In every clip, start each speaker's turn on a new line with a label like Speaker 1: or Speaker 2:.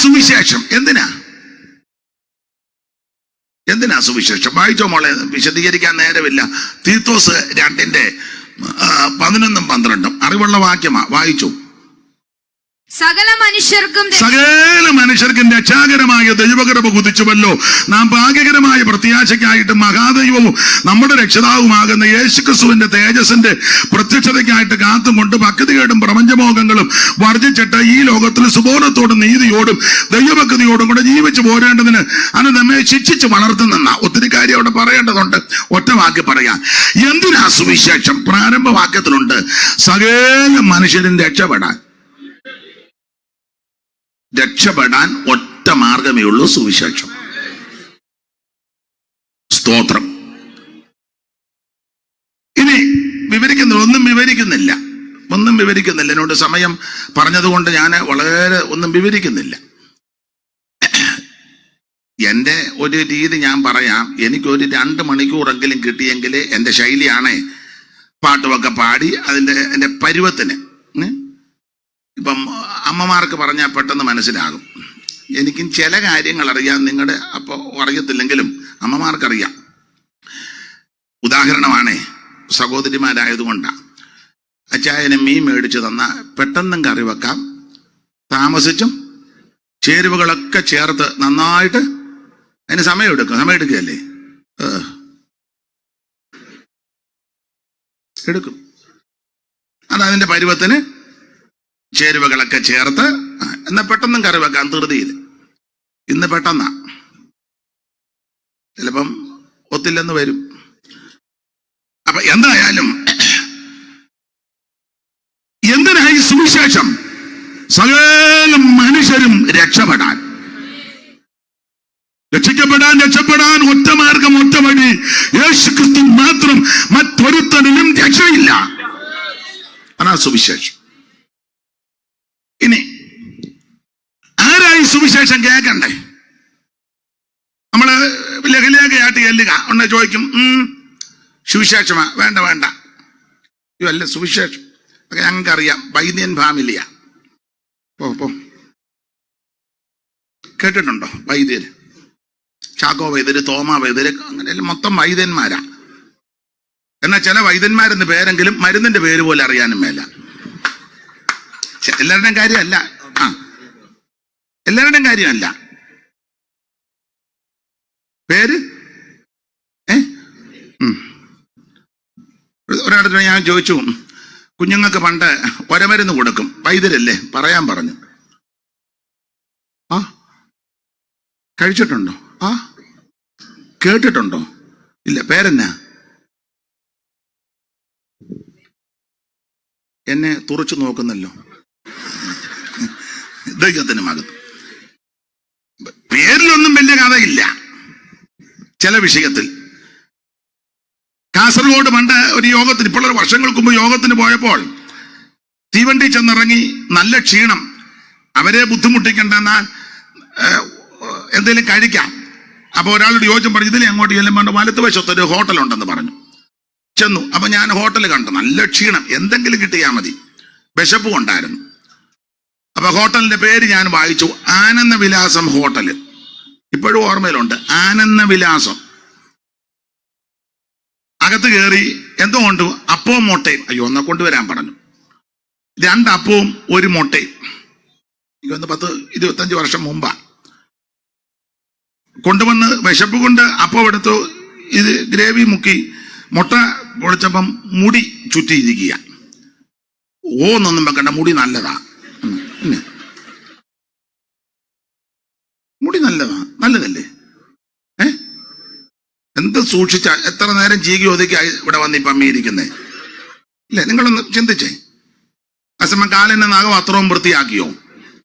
Speaker 1: സുവിശേഷം എന്തിനാ സുവിശേഷം? വായിച്ചോ മോളെ, വിശദീകരിക്കാൻ നേരമില്ല. തീത്തോസ് 2:11-12 അറിവുള്ള വാക്യമാ, വായിച്ചു.
Speaker 2: സകല
Speaker 1: മനുഷ്യർക്കും രക്ഷാകരമായ ദൈവകൃപ കുതിച്ചുവല്ലോ. നാം ഭാഗ്യകരമായ പ്രത്യാശയ്ക്കായിട്ട് മഹാദൈവവും നമ്മുടെ രക്ഷിതാവുമാകുന്ന യേശുക്രിസ്തുവിന്റെ തേജസ്സിന്റെ പ്രത്യക്ഷതയ്ക്കായിട്ട് കാത്തുകൊണ്ട് ഭക്തികേടും പ്രപഞ്ചമോഹങ്ങളും വർജിച്ചിട്ട് ഈ ലോകത്തിൽ സുബോധത്തോടും നീതിയോടും ദൈവഭക്തിയോടും കൂടെ ജീവിച്ചു പോരേണ്ടതിന് അത് നമ്മെ ശിക്ഷിച്ച് വളർത്തുന്ന ഒത്തിരി കാര്യം അവിടെ പറയേണ്ടതുണ്ട്. ഒറ്റ വാക്ക് പറയാം. എന്തിനാ സുവിശേഷം? പ്രാരംഭ വാക്യത്തിലുണ്ട് സകല മനുഷ്യരും രക്ഷപ്പെടാൻ ഒറ്റ മാർഗമേ ഉള്ളൂ, സുവിശേഷം. സ്തോത്രം. ഇനി ഒന്നും വിവരിക്കുന്നില്ല. എന്നോട് സമയം പറഞ്ഞതുകൊണ്ട് ഞാൻ വളരെ ഒന്നും വിവരിക്കുന്നില്ല. എൻ്റെ ഒരു രീതി ഞാൻ പറയാം. എനിക്കൊരു 2 മണിക്കൂറെങ്കിലും കിട്ടിയെങ്കിൽ എൻ്റെ ശൈലിയാണേ പാട്ടുമൊക്കെ പാടി എൻ്റെ പരുവത്തിന്. ഇപ്പം അമ്മമാർക്ക് പറഞ്ഞാൽ പെട്ടെന്ന് മനസ്സിലാകും. എനിക്കും ചില കാര്യങ്ങൾ അറിയാം, നിങ്ങളുടെ അപ്പോൾ അറിയത്തില്ലെങ്കിലും അമ്മമാർക്കറിയാം. ഉദാഹരണമാണേ, സഹോദരിമാരായതുകൊണ്ടാണ്. അച്ചായന് മീൻ മേടിച്ചു തന്നാൽ പെട്ടെന്നും കറി വെക്കാം, താമസിച്ചും ചേരുവകളൊക്കെ ചേർത്ത് നന്നായിട്ട്. അതിന് സമയം എടുക്കുകയല്ലേ? എടുക്കും. അതതിൻ്റെ പരുവത്തിന് ചേരുവകളൊക്കെ ചേർത്ത് എന്നാ പെട്ടെന്നും കറി വെക്കാം, ധൃതിയിൽ. ഇന്ന് പെട്ടെന്നാ, ചിലപ്പം ഒത്തില്ലെന്ന് വരും. അപ്പൊ എന്തായാലും എന്തിനായി സുവിശേഷം? സകല മനുഷ്യരും രക്ഷപ്പെടാൻ ഒറ്റ മാർഗം, ഒറ്റ വഴി, യേശുക്രിസ്തു മാത്രം. മറ്റൊരുത്തരിലും രക്ഷയില്ല. അതാ സുവിശേഷം. ഇനി ആരായി സുവിശേഷം കേൾക്കണ്ടേ? നമ്മള് ലഘുലേഖയായിട്ട് ചെല്ലുക, ഒന്ന് ചോദിക്കും സുവിശേഷമാ? വേണ്ട അല്ല സുവിശേഷം. ഒക്കെ ഞങ്ങൾക്കറിയാം, വൈദ്യൻ ഫാമിലിയാ. പോ കേട്ടിട്ടുണ്ടോ? വൈദ്യര്, ചാക്കോ വൈദ്യര്, തോമാ വൈദ്യര്, അങ്ങനെ മൊത്തം വൈദ്യന്മാരാ. എന്നാൽ ചില വൈദ്യന്മാരെന്ന് പേരെങ്കിലും മരുന്നിന്റെ പേര് പോലെ അറിയാനും മേല. എല്ലാവരുടെയും കാര്യമല്ല. എല്ലാവരുടെയും കാര്യമല്ല. പേര് ഒരാളുടെ ഞാൻ ചോദിച്ചു, കുഞ്ഞുങ്ങൾക്ക് പണ്ട് ഒരമരുന്ന് കൊടുക്കും, വൈദ്യരല്ലേ, പറയാൻ പറഞ്ഞു. കഴിച്ചിട്ടുണ്ടോ? കേട്ടിട്ടുണ്ടോ? ഇല്ല. പേരെന്നാ? എന്നെ തുറച്ചു നോക്കുന്നല്ലോ. ദൈവത്തിന് മകത്ത് പേരിലൊന്നും വലിയ കഥയില്ല. ചില വിഷയത്തിൽ കാസർഗോഡ് പണ്ട് ഒരു യോഗത്തിന്, ഇപ്പോൾ ഒരു വർഷങ്ങൾക്ക് മുമ്പ് യോഗത്തിന് പോയപ്പോൾ തീവണ്ടി ചെന്നിറങ്ങി, നല്ല ക്ഷീണം. അവരെ ബുദ്ധിമുട്ടിക്കണ്ടെന്നാൽ എന്തെങ്കിലും കഴിക്കാം. അപ്പൊ ഒരാളോട് ചോദിച്ചും പറഞ്ഞു, ഇതിലെ അങ്ങോട്ട് ചെല്ലുമ്പോൾ വലത്ത് വശത്തൊരു ഹോട്ടലുണ്ടെന്ന് പറഞ്ഞു. ചെന്നു. അപ്പൊ ഞാൻ ഹോട്ടൽ കണ്ടു, നല്ല ക്ഷീണം, എന്തെങ്കിലും കിട്ടിയാൽ മതി, വിശപ്പും ഉണ്ടായിരുന്നു. അപ്പൊ ഹോട്ടലിന്റെ പേര് ഞാൻ വായിച്ചു, ആനന്ദവിലാസം ഹോട്ടല്. ഇപ്പോഴും ഓർമ്മയിലുണ്ട്, ആനന്ദവിലാസം. അകത്ത് കയറി എന്തോ കൊണ്ട് അപ്പവും മുട്ടയും. അയ്യോ, ഒന്നെ കൊണ്ടുവരാൻ പറഞ്ഞു. 2 അപ്പവും 1 മുട്ടയും. 10-25 വർഷം മുമ്പാ കൊണ്ടുവന്ന്. വിശപ്പ് കൊണ്ട് അപ്പം എടുത്തു, ഇത് ഗ്രേവി മുക്കി മുട്ട പൊളിച്ചപ്പം മുടി ചുറ്റിയിരിക്കുക. ഓന്നൊന്നും വെക്കണ്ട, മുടി നല്ലതാ. മുടി നല്ലതല്ലേ? എന്ത് സൂക്ഷിച്ച എത്ര നേരം ചീകി ഒതുക്കി ഇവിടെ വന്ന് ഇപ്പം അമ്മിയിരിക്കുന്നേ ഇല്ലേ? നിങ്ങളൊന്ന് ചിന്തിച്ചേ. അസമം കാലിന്റെ നഖം അത്രയും വൃത്തിയാക്കിയോ?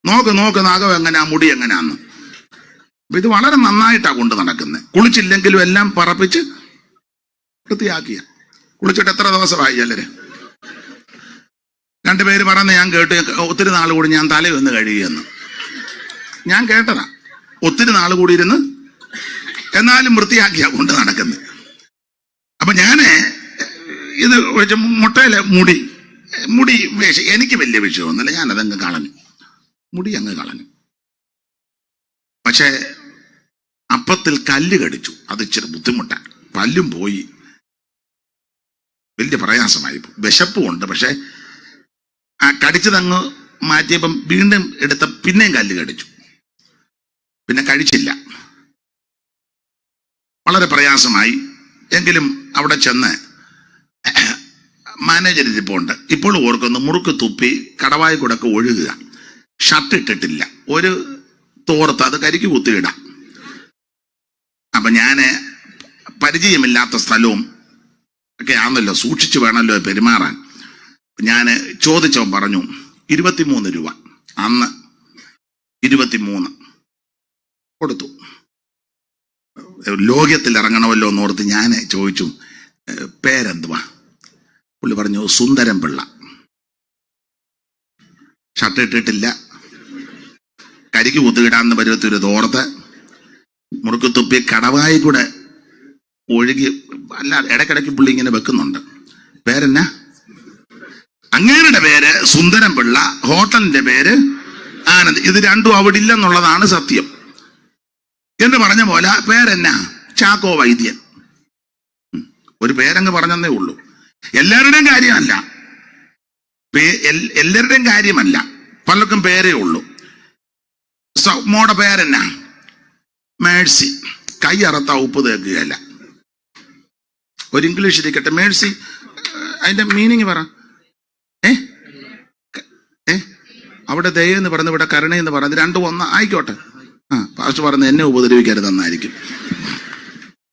Speaker 1: നോക്ക് നഖം എങ്ങനെയാ, മുടി എങ്ങനെയാന്ന്. ഇത് വളരെ നന്നായിട്ടാ കൊണ്ട് നടക്കുന്നത്. കുളിച്ചില്ലെങ്കിലും എല്ലാം പറപ്പിച്ച് വൃത്തിയാക്കിയ. കുളിച്ചിട്ട് എത്ര ദിവസമായി ചിലര്? 2 പേര് പറഞ്ഞ് ഞാൻ കേട്ട്, ഒത്തിരി നാൾ കൂടി ഞാൻ തലയൊന്ന് കഴുകിയെന്ന്. ഞാൻ കേട്ടതാ, ഒത്തിരി നാൾ കൂടി ഇരുന്ന് എന്നാലും വൃത്തിയാക്കിയാ കൊണ്ട് നടക്കുന്നത്. അപ്പൊ ഞാന് ഇത് മുട്ടയിലെ മുടി എനിക്ക് വലിയ വിഷയമൊന്നുമില്ല, ഞാനതങ്ങ് കളഞ്ഞു. മുടി അങ്ങ് കളഞ്ഞു. പക്ഷേ അപ്പത്തിൽ കല്ല് കടിച്ചു. അത് ഇച്ചിരി ബുദ്ധിമുട്ടാണ്. പല്ലും പോയി, വലിയ പ്രയാസമായി. വിശപ്പും ഉണ്ട്. പക്ഷെ ആ കടിച്ചതങ്ങ് മാറ്റിയപ്പം വീണ്ടും എടുത്ത പിന്നെയും കല്ല് കടിച്ചു. പിന്നെ കഴിച്ചില്ല. വളരെ പ്രയാസമായി. എങ്കിലും അവിടെ ചെന്ന് മാനേജർ ഇരിപ്പുണ്ട്. ഇപ്പോൾ ഓർക്കുന്നു, മുറുക്ക് തുപ്പി കടവായി കൂടെ ഒക്കെ ഒഴുകുക. ഷർട്ട് ഇട്ടിട്ടില്ല, ഒരു തോർത്ത്, അത് കരിക്ക് കുത്തിയിടാം. അപ്പൊ ഞാന് പരിചയമില്ലാത്ത സ്ഥലവും ഒക്കെ ആണല്ലോ, സൂക്ഷിച്ചു വേണമല്ലോ പെരുമാറാൻ. ഞാന് ചോദിച്ചവൻ പറഞ്ഞു 23 രൂപ. അന്ന് 23 കൊടുത്തു. ലോകത്തിൽ ഇറങ്ങണമല്ലോ എന്നോർത്ത് ഞാൻ ചോദിച്ചു, പേരെന്തുവാ? പുള്ളി പറഞ്ഞു സുന്ദരം പിള്ള. ഷർട്ട് ഇട്ടിട്ടില്ല, കരിക്ക് കുത്തുകിടാന്ന് പരുവത്തൊരു തോർത്ത്, മുറുക്ക് തുപ്പി കടവായി കൂടെ ഒഴുകി. അല്ല, ഇടയ്ക്കിടയ്ക്ക് പുള്ളി ഇങ്ങനെ വെക്കുന്നുണ്ട്. പേരെന്നാ? അങ്ങേരുടെ പേര് സുന്ദരം പിള്ള, ഹോട്ടലിന്റെ പേര് ആനന്ദ്. ഇത് രണ്ടും അവിടെ ഇല്ലെന്നുള്ളതാണ് സത്യം. എന്ന് പറഞ്ഞ പോലെ പേരെന്നാ? ചാക്കോ വൈദ്യൻ. ഒരു പേരങ്ങ് പറഞ്ഞതേ ഉള്ളൂ. എല്ലാവരുടെയും കാര്യമല്ല, എല്ലാവരുടെയും കാര്യമല്ല, പലർക്കും പേരേ ഉള്ളൂ. മോടെ പേരെന്നാ? മേഴ്സി. കൈ അറത്ത ഉപ്പ് തേക്കുകയല്ല. ഒരു ഇംഗ്ലീഷ് ഇരിക്കട്ടെ, മേഴ്സി. അതിന്റെ മീനിങ് പറ. അവിടെ ദയെന്ന് പറയുന്നത്, ഇവിടെ കരുണയെന്ന് പറയുന്നത്, രണ്ടും ഒന്ന് ആയിക്കോട്ടെ. പാസ്റ്റർ പറഞ്ഞ് എന്നെ ഉപദ്രവിക്കരുതെന്നായിരിക്കും.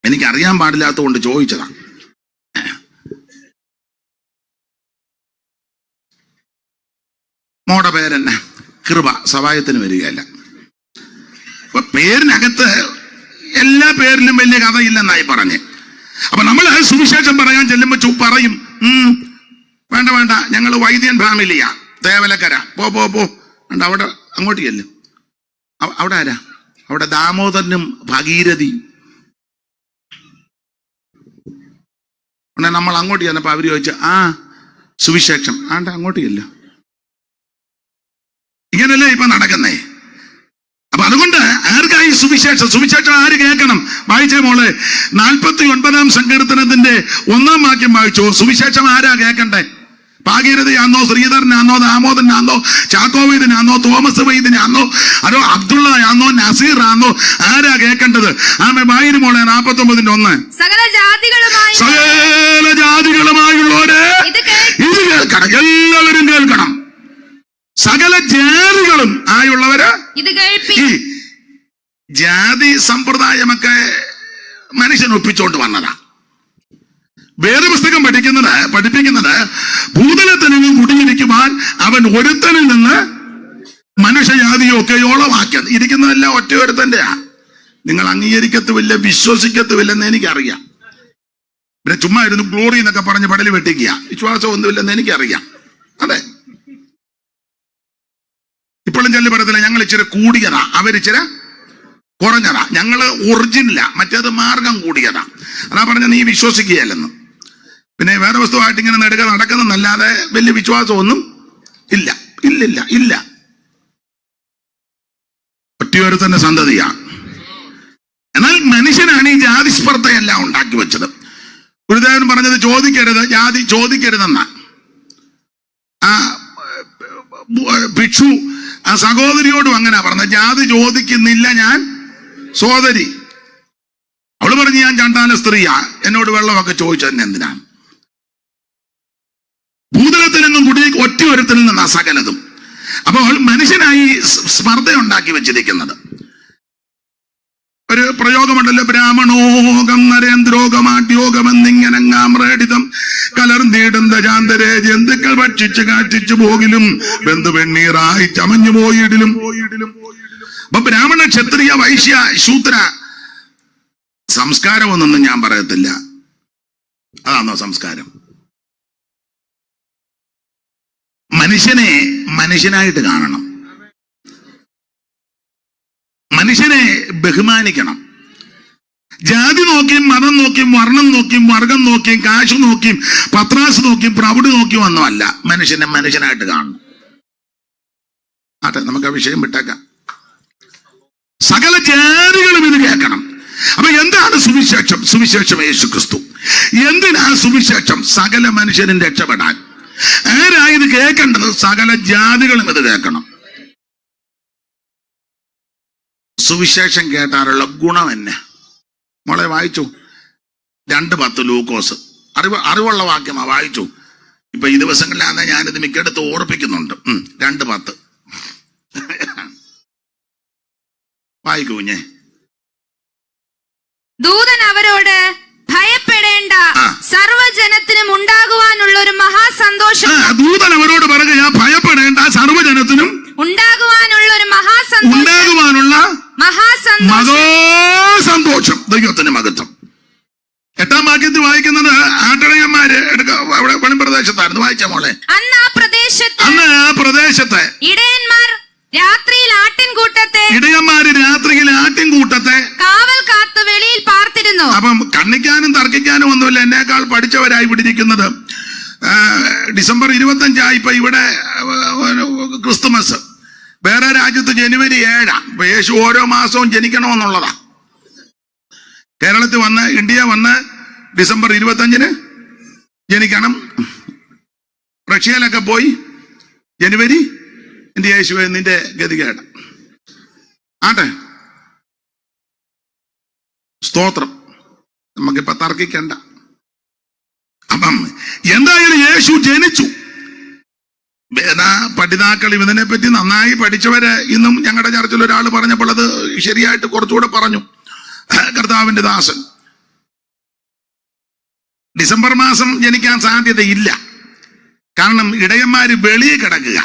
Speaker 1: എനിക്കറിയാൻ പാടില്ലാത്ത കൊണ്ട് ചോദിച്ചതാ. മോടെ പേരെന്നെ? കൃപ. സഹായത്തിന് വരികയല്ല. അപ്പൊ പേരിനകത്ത് എല്ലാ പേരിലും വലിയ കഥയില്ലെന്നായി പറഞ്ഞ്. അപ്പൊ നമ്മൾ സുവിശേഷം പറയാൻ ചെല്ലുമ്പോ പറയും, വേണ്ട വേണ്ട, ഞങ്ങൾ വൈദ്യൻ ഫാമിലിയാ, തേവലക്കര, പോ വേണ്ട, അവിടെ അങ്ങോട്ട് ചെല്ലും. അവിടെ ആരാ? അവിടെ ദാമോദരനും ഭഗീരഥിയും. നമ്മൾ അങ്ങോട്ട് ചെന്നപ്പോ അവര് ചോദിച്ചു, സുവിശേഷം ആണ്ട അങ്ങോട്ട് ചെല്ല. ഇങ്ങനല്ലേ ഇപ്പൊ നടക്കുന്നേ. അപ്പൊ അതുകൊണ്ട് ആർക്കായി സുവിശേഷം ആര് കേൾക്കണം? വായിച്ചേ മോളെ, 49 സങ്കീർത്തനത്തിന്റെ 1 വാക്യം വായിച്ചോ. സുവിശേഷം ആരാ കേൾക്കണ്ടേ? ഭാഗീരഥയാന്നോ, ശ്രീധരനാന്നോ, ദാമോദരനാന്നോ, ചാക്കോ വൈദ്യനാന്നോ, തോമസ് വൈദ്യനാന്നോ, അതോ അബ്ദുള്ളയാന്നോ, നസീറാന്നോ? ആരാ കേൾക്കേണ്ടത്? വായിരു മോളെ 49:1.
Speaker 2: സകല
Speaker 1: ജാതികളുമായുള്ളവരെ ഇത് കേൾക്കണം. എല്ലാവരും കേൾക്കണം. സകല ജാതികളും ആയുള്ളവര് ഇത് കേൾപ്പി. ജാതി സമ്പ്രദായമൊക്കെ മനുഷ്യൻ ഒപ്പിച്ചോണ്ട് വന്നതാ. വേദപുസ്തകം പഠിപ്പിക്കുന്നത് ഭൂതലത്തിനും കുടിയിരിക്കുവാൻ അവൻ ഒരുത്തനിൽ നിന്ന് മനുഷ്യജാതിയൊക്കെ യോളമാക്കി ഇരിക്കുന്നതെല്ലാം ഒറ്റ ഒരുത്തന്റെയാ. നിങ്ങൾ അംഗീകരിക്കത്തുമില്ല, വിശ്വസിക്കത്തുമില്ലെന്ന് എനിക്കറിയാം. പിന്നെ ചുമ്മാ ഇരുന്ന് ഗ്ലോറി എന്നൊക്കെ പറഞ്ഞ് പടലി വെട്ടിക്കുക, വിശ്വാസമൊന്നുമില്ലെന്ന് എനിക്കറിയാം. അതെ, ഇപ്പോഴും ചെല്ലു പറയത്തില്ല, ഞങ്ങൾ ഇച്ചിരി കൂടിയതാ, അവരിച്ചിരി കുറഞ്ഞതാ, ഞങ്ങള് ഒറിജിനലാ, മറ്റേത് മാർഗം കൂടിയതാ. അതാ പറഞ്ഞ നീ വിശ്വസിക്കുകയല്ലെന്ന്. പിന്നെ വേറെ വസ്തുവായിട്ട് ഇങ്ങനെ നെടുക നടക്കുന്നതല്ലാതെ വലിയ വിശ്വാസമൊന്നും ഇല്ല. ഒറ്റയൊരുത്തന്റെ സന്തതിയാ. എന്നാൽ മനുഷ്യനാണ് ഈ ജാതി സ്പർദ്ധയെല്ലാം ഉണ്ടാക്കി വെച്ചത്. ഗുരുദേവൻ പറഞ്ഞത് ജാതി ചോദിക്കരുതെന്ന. ഭിക്ഷു ആ സഹോദരിയോടും അങ്ങനെ പറഞ്ഞ, ജാതി ചോദിക്കുന്നില്ല ഞാൻ സോദരി. അവള് പറഞ്ഞു ഞാൻ ചണ്ടാല സ്ത്രീയാ, എന്നോട് വെള്ളമൊക്കെ ചോദിച്ചതിന് എന്തിനാണ്? ഭൂതലത്തിൽ നിന്നും കുടി ഒറ്റ ഒരുത്തിൽ നിന്നാ സകലതും. അപ്പോൾ മനുഷ്യനായി സ്പർദ്ധ ഉണ്ടാക്കി വെച്ചിരിക്കുന്നത്. ഒരു പ്രയോഗമുണ്ടല്ലോ, ബ്രാഹ്മണോകം നരേന്ദ്രോഗമാട്യോഗമെന്നിങ്ങനങ്ങാമ്രേടിതം കലർന്നിടുന്ന ജാന്തരെ ജന്തുക്കൾ ഭക്ഷിച്ച് കാറ്റിച്ചു പോകിലും ബന്ധു വെണ്ണീറായി ചമഞ്ഞു പോയിടിലും. അപ്പൊ ബ്രാഹ്മണ, ക്ഷത്രിയ, വൈശ്യ, ശൂദ്ര സംസ്കാരമൊന്നും ഞാൻ പറയത്തില്ല. അതാണോ സംസ്കാരം? മനുഷ്യനെ മനുഷ്യനായിട്ട് കാണണം, മനുഷ്യനെ ബഹുമാനിക്കണം. ജാതി നോക്കിയും മതം നോക്കിയും വർണ്ണം നോക്കിയും വർഗം നോക്കിയും കാശ് നോക്കിയും പത്രാസ് നോക്കിയും പ്രൗഢി നോക്കിയും ഒന്നുമല്ല, മനുഷ്യനെ മനുഷ്യനായിട്ട് കാണണം. ആട്ടെ, നമുക്ക് ആ വിഷയം വിട്ടേക്കാം. സകല ജാതികളും ഇത് കേൾക്കണം. അപ്പൊ എന്താണ് സുവിശേഷം? സുവിശേഷം യേശുക്രിസ്തു. എന്തിനാ സുവിശേഷം? സകല മനുഷ്യരും രക്ഷപ്പെടാൻ. ആരാ ഇത് കേൾക്കേണ്ടത്? സകല ജാതികളും ഇത് കേൾക്കണം. സുവിശേഷം കേട്ടാലുള്ള ഗുണം എന്നെ മോളെ വായിച്ചു. 2:10 ലൂക്കോസ്. അറിവുള്ള വാക്യമാ, വായിച്ചു. ഇപ്പൊ ഈ ദിവസങ്ങളിലാണ് ഞാനിത് മിക്കടുത്ത് ഓർപ്പിക്കുന്നുണ്ട്. 2:10 വായിക്കൂ കുഞ്ഞേ.
Speaker 2: ദൂതൻ അവരോട്, ഭയപ്പെടേണ്ട, സർവ്വജനത്തിനും ഉണ്ടാകുവാനുള്ള ഒരു മഹാസന്തോഷം.
Speaker 1: ദൂതൻ അവരോട് പറയുക, ഭയപ്പെടേണ്ട, സർവ്വജനത്തിനും
Speaker 2: ഉണ്ടാകുവാനുള്ള ഒരു
Speaker 1: മഹാസന്തോഷം. ദൈവത്തിന് മഹത്വം. 8-ാം വാക്യത്തിൽ വായിക്കുന്നത് ആട്ടിടയന്മാര് അവിടെ വെളിപ്രദേശത്തായിരുന്നു. വായിച്ച മോളെ.
Speaker 2: അന്ന് ആ പ്രദേശത്ത്
Speaker 1: ഇടയന്മാർ
Speaker 2: രാത്രിയിൽ
Speaker 1: ആട്ടിൻകൂട്ടത്തെ
Speaker 2: കാവൽ കാത്ത് വെളിയിൽ പാർത്തിരുന്നു.
Speaker 1: അപ്പം കണ്ണിക്കാനും തർക്കിക്കാനും ഒന്നുമില്ല. എന്നേക്കാൾ പഠിച്ചവരായി പിടിച്ചിരിക്കുന്നത്. ഡിസംബർ 25 ഇപ്പൊ ഇവിടെ ക്രിസ്തുമസ്. വേറെ രാജ്യത്ത് ജനുവരി 7. യേശു ഓരോ മാസവും ജനിക്കണമെന്നുള്ളതാ. കേരളത്തിൽ വന്ന്, ഇന്ത്യ വന്ന് ഡിസംബർ 25 ജനിക്കണം. റഷ്യയിലൊക്കെ പോയി ജനുവരി. എന്റെ യേശുവേ, നിന്റെ ഗതികേട് ആട്ടെ. സ്തോത്രം. നമുക്കിപ്പൊ തർക്കിക്കണ്ട. അപ്പം എന്തായാലും യേശു ജനിച്ചു. പഠിതാക്കൾ ഇതിനെപ്പറ്റി നന്നായി പഠിച്ചവര് ഇന്നും ഞങ്ങളുടെ ചർച്ചിൽ ഒരാൾ പറഞ്ഞപ്പോൾ അത് ശരിയായിട്ട് കുറച്ചുകൂടെ പറഞ്ഞു. കർത്താവിന്റെ ദാസൻ ഡിസംബർ മാസം ജനിക്കാൻ സാധ്യതയില്ല. കാരണം ഇടയന്മാര് വെളിയിൽ കിടക്കുക.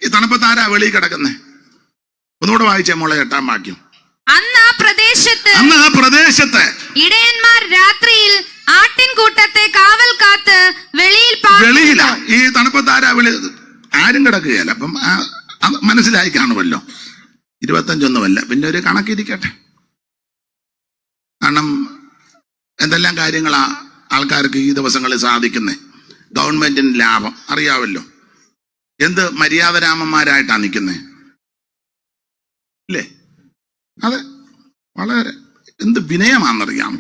Speaker 1: ഈ തണുപ്പത്താരാ വെളിയിൽ കിടക്കുന്നേ? ഒന്നുകൂടെ വായിച്ചേ മോളെ. 8-ാം വാക്യം.
Speaker 2: അന്ന് ആ പ്രദേശത്ത്
Speaker 1: ഇടയന്മാർ
Speaker 2: രാത്രിയിൽ ആട്ടിൻകൂട്ടത്തെ കാവൽ കാത്ത്
Speaker 1: വെളിയില. ഈ തണുപ്പത്താരാ ആരും കിടക്കുകയല്ല. അപ്പം മനസ്സിലായി കാണുമല്ലോ. 25 പിന്നെ ഒരു കണക്കിരിക്കട്ടെ. കാരണം എന്തെല്ലാം കാര്യങ്ങളാ ആൾക്കാർക്ക് ഈ ദിവസങ്ങളിൽ സാധിക്കുന്നേ. ഗവൺമെന്റിന് ലാഭം അറിയാമല്ലോ. എന്ത് മര്യാദരാമന്മാരായിട്ടാ നിൽക്കുന്നേ, ഇല്ലേ? അതെ, വളരെ എന്ത് വിനയമാണെന്നറിയാമോ.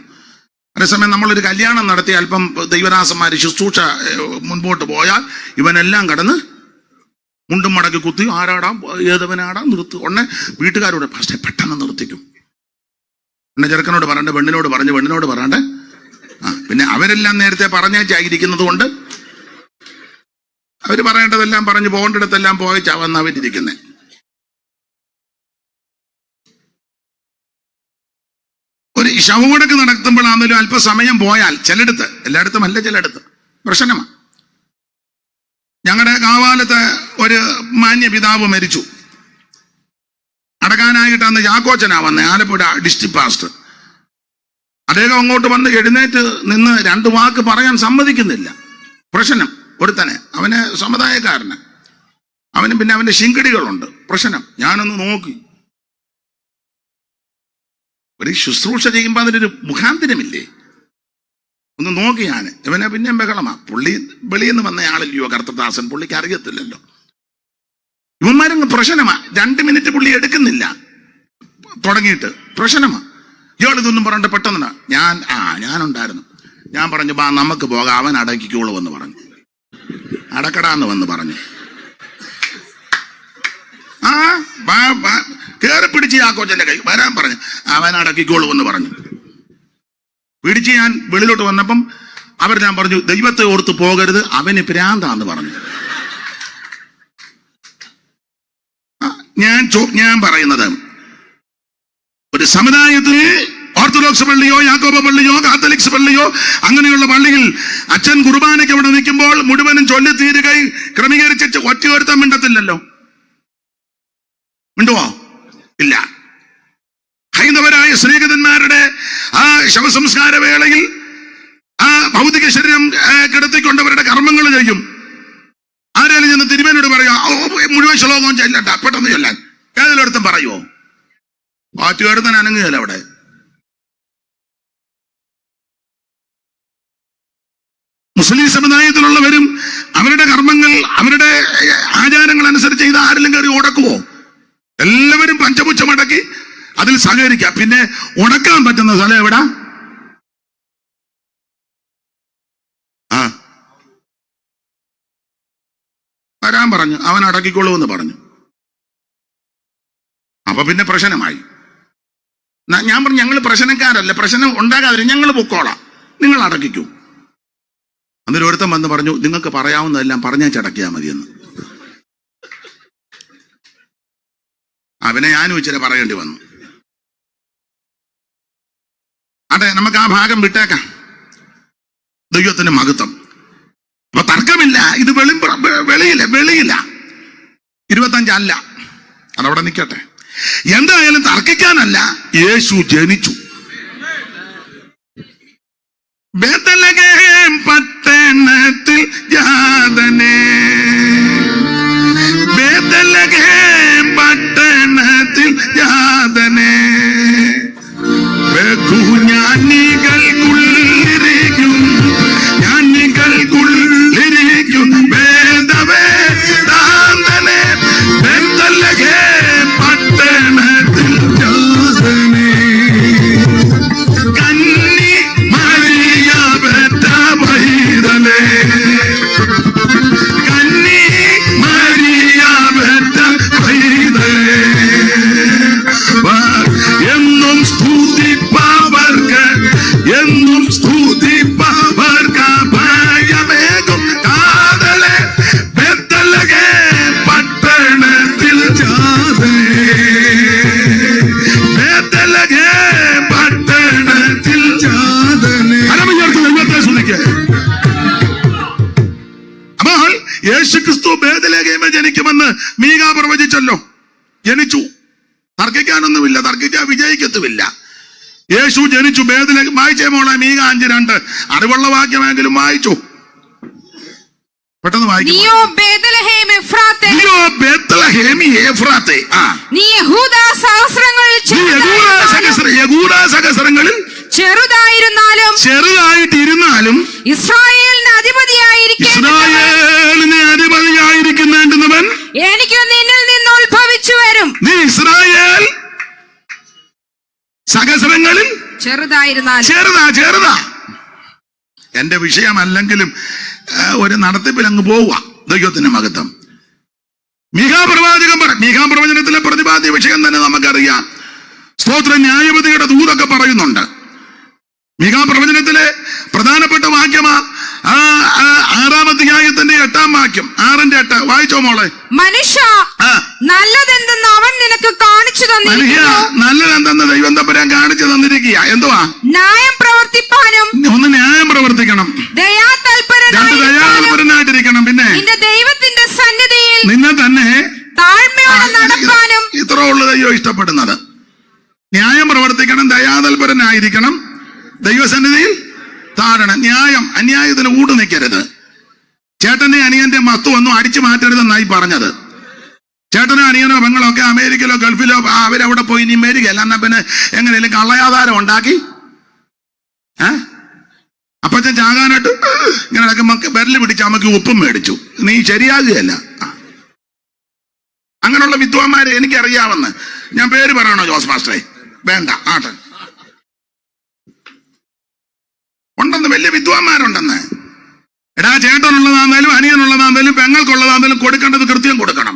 Speaker 1: അതേസമയം നമ്മളൊരു കല്യാണം നടത്തി അല്പം ദൈവദാസന്മാര് ശുശ്രൂഷ മുൻപോട്ട് പോയാൽ ഇവനെല്ലാം കടന്ന് മുണ്ടും മടക്കി കുത്തി ആരാടാം ഏതവനാടാം നിർത്തി. ഉടനെ വീട്ടുകാരോട് പക്ഷേ പെട്ടെന്ന് നിർത്തിക്കും. പിന്നെ ചെറുക്കനോട് പറയണ്ട, പെണ്ണിനോട് പറയണ്ടേ. പിന്നെ അവരെല്ലാം നേരത്തെ പറഞ്ഞേച്ചായിരിക്കുന്നത് കൊണ്ട് അവര് പറയേണ്ടതെല്ലാം പറഞ്ഞു, പോകേണ്ടിടത്തെല്ലാം പോയിച്ചാ വന്ന് അവരിയ്ക്കുന്നേ. ഒരു ശവമടക്ക് നടത്തുമ്പോഴാണെങ്കിലും അല്പസമയം പോയാൽ ചിലയിടത്ത്, എല്ലായിടത്തും അല്ല, ചിലയിടത്ത് പ്രശ്നമാണ്. ഞങ്ങളുടെ കാവാലത്ത് ഒരു മാന്യ പിതാവ് മരിച്ചു. അടക്കാനായിട്ട് അന്ന് ചാക്കോച്ചനാ വന്നേ, ആലപ്പുഴ ഡിസ്ട്രിക്ട് പാസ്റ്റർ. അദ്ദേഹം അങ്ങോട്ട് വന്ന് എഴുന്നേറ്റ് നിന്ന് 2 വാക്ക് പറയാൻ സമ്മതിക്കുന്നില്ല. പ്രശ്നം ഒരുത്തനെ, അവന് സമുദായക്കാരന്, അവന് പിന്നെ അവന്റെ ശിങ്കടികളുണ്ട്. പ്രശ്നം. ഞാനൊന്ന് നോക്കി. ഒരു ശുശ്രൂഷ ചെയ്യുമ്പോൾ അതിനൊരു മുഖാന്തരമില്ലേ? ഒന്ന് നോക്കി ഞാൻ. ഇവനെ പിന്നെയും ബഹളമാ. പുള്ളി വെളിയിൽ നിന്ന് വന്ന ആളില്ലയോ കർത്തദാസൻ, പുള്ളിക്ക് അറിയത്തില്ലല്ലോ. ഇവന്മാരങ്ങ് പ്രശ്നമാ. 2 മിനിറ്റ് പുള്ളി എടുക്കുന്നില്ല തുടങ്ങിയിട്ട്. പ്രശ്നമാ. ഇയാളിതൊന്നും പറഞ്ഞിട്ട് പെട്ടെന്ന് ഞാനുണ്ടായിരുന്നു. ഞാൻ പറഞ്ഞു, ബാ നമുക്ക് പോകാം, അവൻ അടക്കിക്കോളൂ എന്ന് പറഞ്ഞു. അടക്കടാന്ന് വന്ന് പറഞ്ഞു. കേറി പിടിച്ച് ആ കൊച്ചന്റെ കൈ വരാൻ പറഞ്ഞു. അവൻ അടക്കിക്കോളൂ എന്ന് പറഞ്ഞു. പിടിച്ച് ഞാൻ വെളിയിലോട്ട് വന്നപ്പം ഞാൻ പറഞ്ഞു, ദൈവത്തെ ഓർത്ത് പോകരുത്, അവന് ഭ്രാന്താന്ന് പറഞ്ഞു. ഞാൻ പറയുന്നത്, ഒരു സമുദായത്തിൽ ഓർത്തഡോക്സ് പള്ളിയോ യാക്കോബ പള്ളിയോ കാത്തലിക്സ് പള്ളിയോ അങ്ങനെയുള്ള പള്ളിയിൽ അച്ഛൻ കുർബാനയ്ക്ക് അവിടെ നിൽക്കുമ്പോൾ മുഴുവനും ചൊല്ലിത്തീരുകയും ക്രമീകരിച്ച് ഒറ്റയൊരുത്തം മിണ്ടത്തില്ലല്ലോ. മിണ്ടുവോ? ഇല്ല. ഹൈന്ദവരായ സ്നേഹിതന്മാരുടെ ആ ശവസംസ്കാര വേളയിൽ ആ ഭൗതിക ശരീരം കിടത്തിക്കൊണ്ടവരുടെ കർമ്മങ്ങൾ ചെയ്യും. ആരാലും ചെന്ന് തിരുമേനോട് പറയാ, മുഴുവൻ ശ്ലോകവും ചെല്ലണ്ട, പെട്ടെന്ന് ചൊല്ലാൻ. ഏതിലൊരുത്തം പറയുവോ? ഒറ്റയൊരുത്തൻ അനങ്ങുകയല്ല അവിടെ. മുസ്ലിം സമുദായത്തിലുള്ളവരും അവരുടെ കർമ്മങ്ങൾ, അവരുടെ ആചാരങ്ങൾ അനുസരിച്ച് ചെയ്ത് ആരെങ്കിലും കയറി ഓടക്കുവോ? എല്ലാവരും പഞ്ചപുച്ഛമടക്കി അതിൽ സഹകരിക്കാം. പിന്നെ ഉണക്കാൻ പറ്റുന്ന സ്ഥലം എവിടാ? വരാൻ പറഞ്ഞു, അവൻ അടക്കിക്കൊള്ളൂ എന്ന് പറഞ്ഞു. അപ്പൊ പിന്നെ പ്രശ്നമായി. ഞാൻ പറഞ്ഞു, ഞങ്ങൾ പ്രശ്നക്കാരല്ല, പ്രശ്നം ഉണ്ടാകാതെ ഞങ്ങൾ പൊക്കോളാം, നിങ്ങൾ അടക്കിക്കൂ. അന്നൊരു ഒരുത്തം വന്ന് പറഞ്ഞു, നിങ്ങൾക്ക് പറയാവുന്നതെല്ലാം പറഞ്ഞാൽ ചടക്കിയാൽ മതിയെന്ന്. അവനെ ഞാനും ഇച്ചിരി പറയേണ്ടി വന്നു. അതെ, നമുക്ക് ആ ഭാഗം വിട്ടേക്കാം. ദൈവത്തിന്റെ മഹത്വം. അപ്പൊ തർക്കമില്ല, ഇത് വെളിയില്ല 25 അല്ല, അതവിടെ നിൽക്കട്ടെ. എന്തായാലും തർക്കിക്കാനല്ല, യേശു ജനിച്ചു. ബേത്ലഹേം പട്ടണത്തിൽ ജാതനേ, ബേത്ലഹേം പട്ടണത്തിൽ ജാതനേ, ജ്ഞാനികൾക്കുള്ളിരിക്കും, ജ്ഞാനികൾക്കുള്ളിരിക്കും വേദവേദാന്തനേ, ബേത്ലഹേം പട്ടണത്തിൽ ജാതനേ, കന്നി മറിയ പെറ്റ പൈതലേ, കന്നി മറിയ പെറ്റ പൈതലേ, എന്നും സ്തുതിപ്പവർക്ക്, എന്നും സ്തുതിപ്പവർക്ക് ഭയമേകും കാതലേ, ബേത്ലഹേം പട്ടണത്തിൽ ജാതനേ, ബേത്ലഹേം പട്ടണത്തിൽ ജാതനേ. ദൈവത്തെ സ്തുതിക്ക്. അപ്പോൾ യേശുക്രിസ്തു ബേത്ലഹേമിൽ ജനിക്കുമെന്ന് മീഖാ പ്രവചിച്ചല്ലോ, ജനിച്ചു. തർക്കിക്കാനൊന്നുമില്ല, തർക്കിക്കാൻ വിജയിക്കത്തുമില്ല. യേശു ജനിച്ചു. ബേത്ലഹേം വായിച്ചേ മോളെ, മീഖാ 5:2. അറിവുള്ള വാക്യമെങ്കിലും വായിച്ചു, പെട്ടെന്ന് വായിക്കും.
Speaker 2: നീയോ ബേത്ലഹേം എഫ്രാത്തേ,
Speaker 1: നീയോ ബേത്ലഹേം എഫ്രാത്തേ,
Speaker 2: നീ യഹൂദാ സഹസ്രങ്ങളിൽ
Speaker 1: സഹസ്രങ്ങളിൽ ചെറുതായിട്ടിരുന്നാലും
Speaker 2: ഇസ്രായേലിന്
Speaker 1: അധിപതിയായിരിക്കുന്നവൻ
Speaker 2: എനിക്ക് നിന്നിൽ നിന്ന് ഉത്ഭവിച്ചു വരും.
Speaker 1: നീ ഇസ്രായേൽ സഹസ്രങ്ങളിൽ ചെറുതാ. എന്റെ വിഷയമല്ലെങ്കിലും ഒരു നടത്തിപ്പിൽ അങ്ങ് പോവുക. ദൈവത്തിന്റെ മഹത്വം. മീഖാ പ്രവചനത്തിലെ പ്രതിപാദ്യ വിഷയം തന്നെ നമുക്കറിയാം. സ്തോത്രം. ന്യായപതിയുടെ ദൂതൊക്കെ പറയുന്നുണ്ട്. മീഖാ പ്രവചനത്തിലെ പ്രധാനപ്പെട്ട വാക്യമാ 6-ാം അധ്യായത്തിന്റെ 8-ാം വാക്യം, 6:8. വായിച്ചോ മോളെ.
Speaker 2: മനുഷ്യ, നല്ലതെന്തെന്ന് അവൻ നിനക്ക് കാണിച്ചു തന്നിരിക്കുന്നു.
Speaker 1: നല്ലതെന്തെന്ന് ദൈവം തമ്പുരാൻ കാണിച്ചു തന്നിരിക്കുക. എന്തുവാ?
Speaker 2: ന്യായം പ്രവർത്തിപ്പാനും.
Speaker 1: ഒന്ന് ന്യായം പ്രവർത്തിക്കണം, ദയാതൽപരനായിട്ടിരിക്കണം, പിന്നെ
Speaker 2: നിന്റെ ദൈവത്തിന്റെ സന്നിധിയിൽ
Speaker 1: നിന്നെ തന്നെ
Speaker 2: താഴ്മയോടെ നടപ്പാനും.
Speaker 1: ഇത്ര ഉള്ള ദൈവം ഇഷ്ടപ്പെടുന്നത്. ന്യായം പ്രവർത്തിക്കണം, ദയാതൽപരനായിരിക്കണം, ദൈവസന്നിധിയിൽ താഴണം. ന്യായം, അന്യായത്തിന് കൂട്ടു നിൽക്കരുത്. ചേട്ടന്റെ അനിയന്റെ മസ്തു ഒന്നും അടിച്ചു മാറ്റരുതെന്നായി പറഞ്ഞത്. ചേട്ടനോ അനിയനോ പെങ്ങളോ ഒക്കെ അമേരിക്കയിലോ ഗൾഫിലോ അവരവിടെ പോയി ഇനി മേരികയല്ല, എന്നാ പിന്നെ എങ്ങനെയും കള്ളയാധാരം ഉണ്ടാക്കി അപ്പച്ചൻ ചാകാനായിട്ട് ഇങ്ങനെ നമുക്ക് വിരല് പിടിച്ച് അമ്മക്ക് ഉപ്പും മേടിച്ചു. നീ ശരിയാകുകയല്ല. അങ്ങനെയുള്ള വിദ്വാന്മാരെ എനിക്കറിയാമെന്ന്. ഞാൻ പേര് പറയണോ ജോസ് മാസ്റ്ററെ? വേണ്ട, ആട്ടെ. ഉണ്ടെന്ന്, വലിയ വിദ്വാന്മാരുണ്ടെന്ന്. എടാ, ചേട്ടനുള്ളതാന്നേലും അനിയനുള്ളതാന്നേലും പെങ്ങൾക്കുള്ളതാന്നേലും കൊടുക്കേണ്ടത് കൃത്യം കൊടുക്കണം.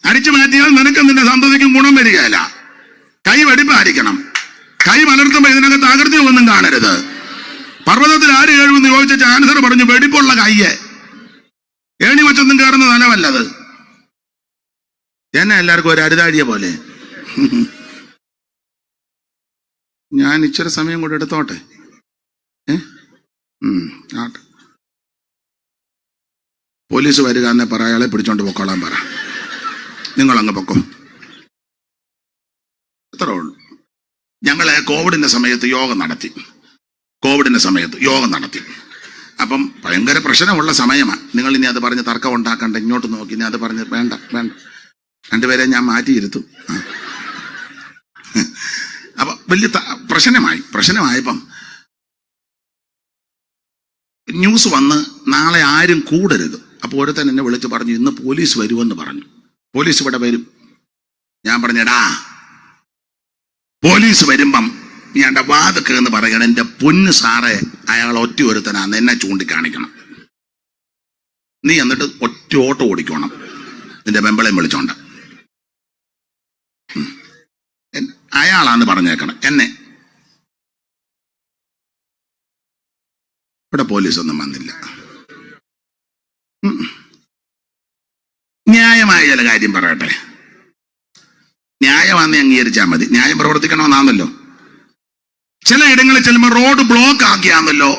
Speaker 1: അടിച്ചു മാറ്റിയാൽ നിനക്ക് നിന്റെ സന്തതിക്കും ഗുണം വരികയില്ല. കൈ വെടിപ്പായിരിക്കണം. കൈ മലർത്തുമ്പോ ഇതിനകത്ത് ആകൃതി ഒന്നും കാണരുത്. പർവ്വതത്തിൽ ആര് കഴിവെന്ന് ചോദിച്ച ആൻസർ പറഞ്ഞു, വെടിപ്പുള്ള കയ്യെ. ഏണി വച്ചൊന്നും കയറുന്ന തലമല്ലത്. എന്നെ എല്ലാവർക്കും ഒരു അരുതാഴിയ പോലെ. ഞാൻ ഇച്ചിരി സമയം കൂടെ എടുത്തോട്ടെ. ആട്ടെ. പോലീസ് വരിക എന്നെ പറ, അയാളെ പിടിച്ചോണ്ട് പൊക്കോളാൻ പറ. നിങ്ങളങ്ങ് പൊക്കോ. എത്ര ഉള്ളു. ഞങ്ങള് കോവിഡിന്റെ സമയത്ത് യോഗം നടത്തി. അപ്പം ഭയങ്കര പ്രശ്നമുള്ള സമയമാണ്. നിങ്ങൾ ഇനി അത് പറഞ്ഞ് തർക്കം ഉണ്ടാക്കണ്ട, ഇങ്ങോട്ട് നോക്കി. ഇനി അത് പറഞ്ഞ് വേണ്ട. രണ്ടുപേരെ ഞാൻ മാറ്റിയിരുത്തും. അപ്പൊ വലിയ പ്രശ്നമായപ്പം ന്യൂസ് വന്ന് നാളെ ആരും കൂടരുത്. അപ്പോൾ ഒരുത്തൻ എന്നെ വിളിച്ച് പറഞ്ഞു, ഇന്ന് പോലീസ് വരുമെന്ന് പറഞ്ഞു. പോലീസ് ഇവിടെ വരും. ഞാൻ പറഞ്ഞെടാ, പോലീസ് വരുമ്പം ഞാൻ വാതൊക്കെ എന്ന് പറയണം, എന്റെ പൊന്ന് സാറേ അയാൾ ഒറ്റ ഒരുത്തനാന്ന് എന്നെ ചൂണ്ടിക്കാണിക്കണം. നീ എന്നിട്ട് ഒറ്റ ഓട്ടോ ഓടിക്കണം നിന്റെ മെമ്പളെയും വിളിച്ചോണ്ട. അയാളാന്ന് പറഞ്ഞേക്കണം എന്നെ. ഇവിടെ പോലീസൊന്നും വന്നില്ല. ന്യായമായ ചില കാര്യം പറയട്ടെ. ന്യായമാണെന്ന് അംഗീകരിച്ചാൽ മതി. ന്യായം പ്രവർത്തിക്കണമെന്നാണല്ലോ. ചില ഇടങ്ങളിൽ ചെല്ലുമ്പോൾ റോഡ് ബ്ലോക്ക് ആക്കിയാണല്ലോ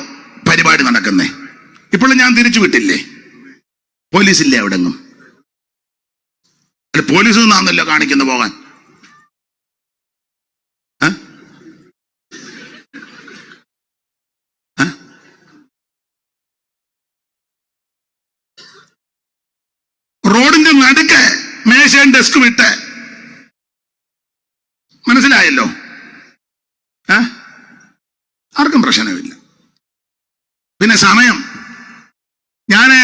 Speaker 1: പരിപാടി നടക്കുന്നേ. ഇപ്പോഴും ഞാൻ തിരിച്ചു വിട്ടില്ലേ? പോലീസില്ലേ എവിടെങ്ങും? അല്ല, പോലീസ് നിന്നാണല്ലോ കാണിക്കുന്ന പോകാൻ. റോഡിന്റെ നടുക്ക് മേശയും ഡെസ്കും ഇട്ട്, മനസ്സിലായല്ലോ? ആർക്കും പ്രശ്നമില്ല. പിന്നെ സമയം, ഞാന്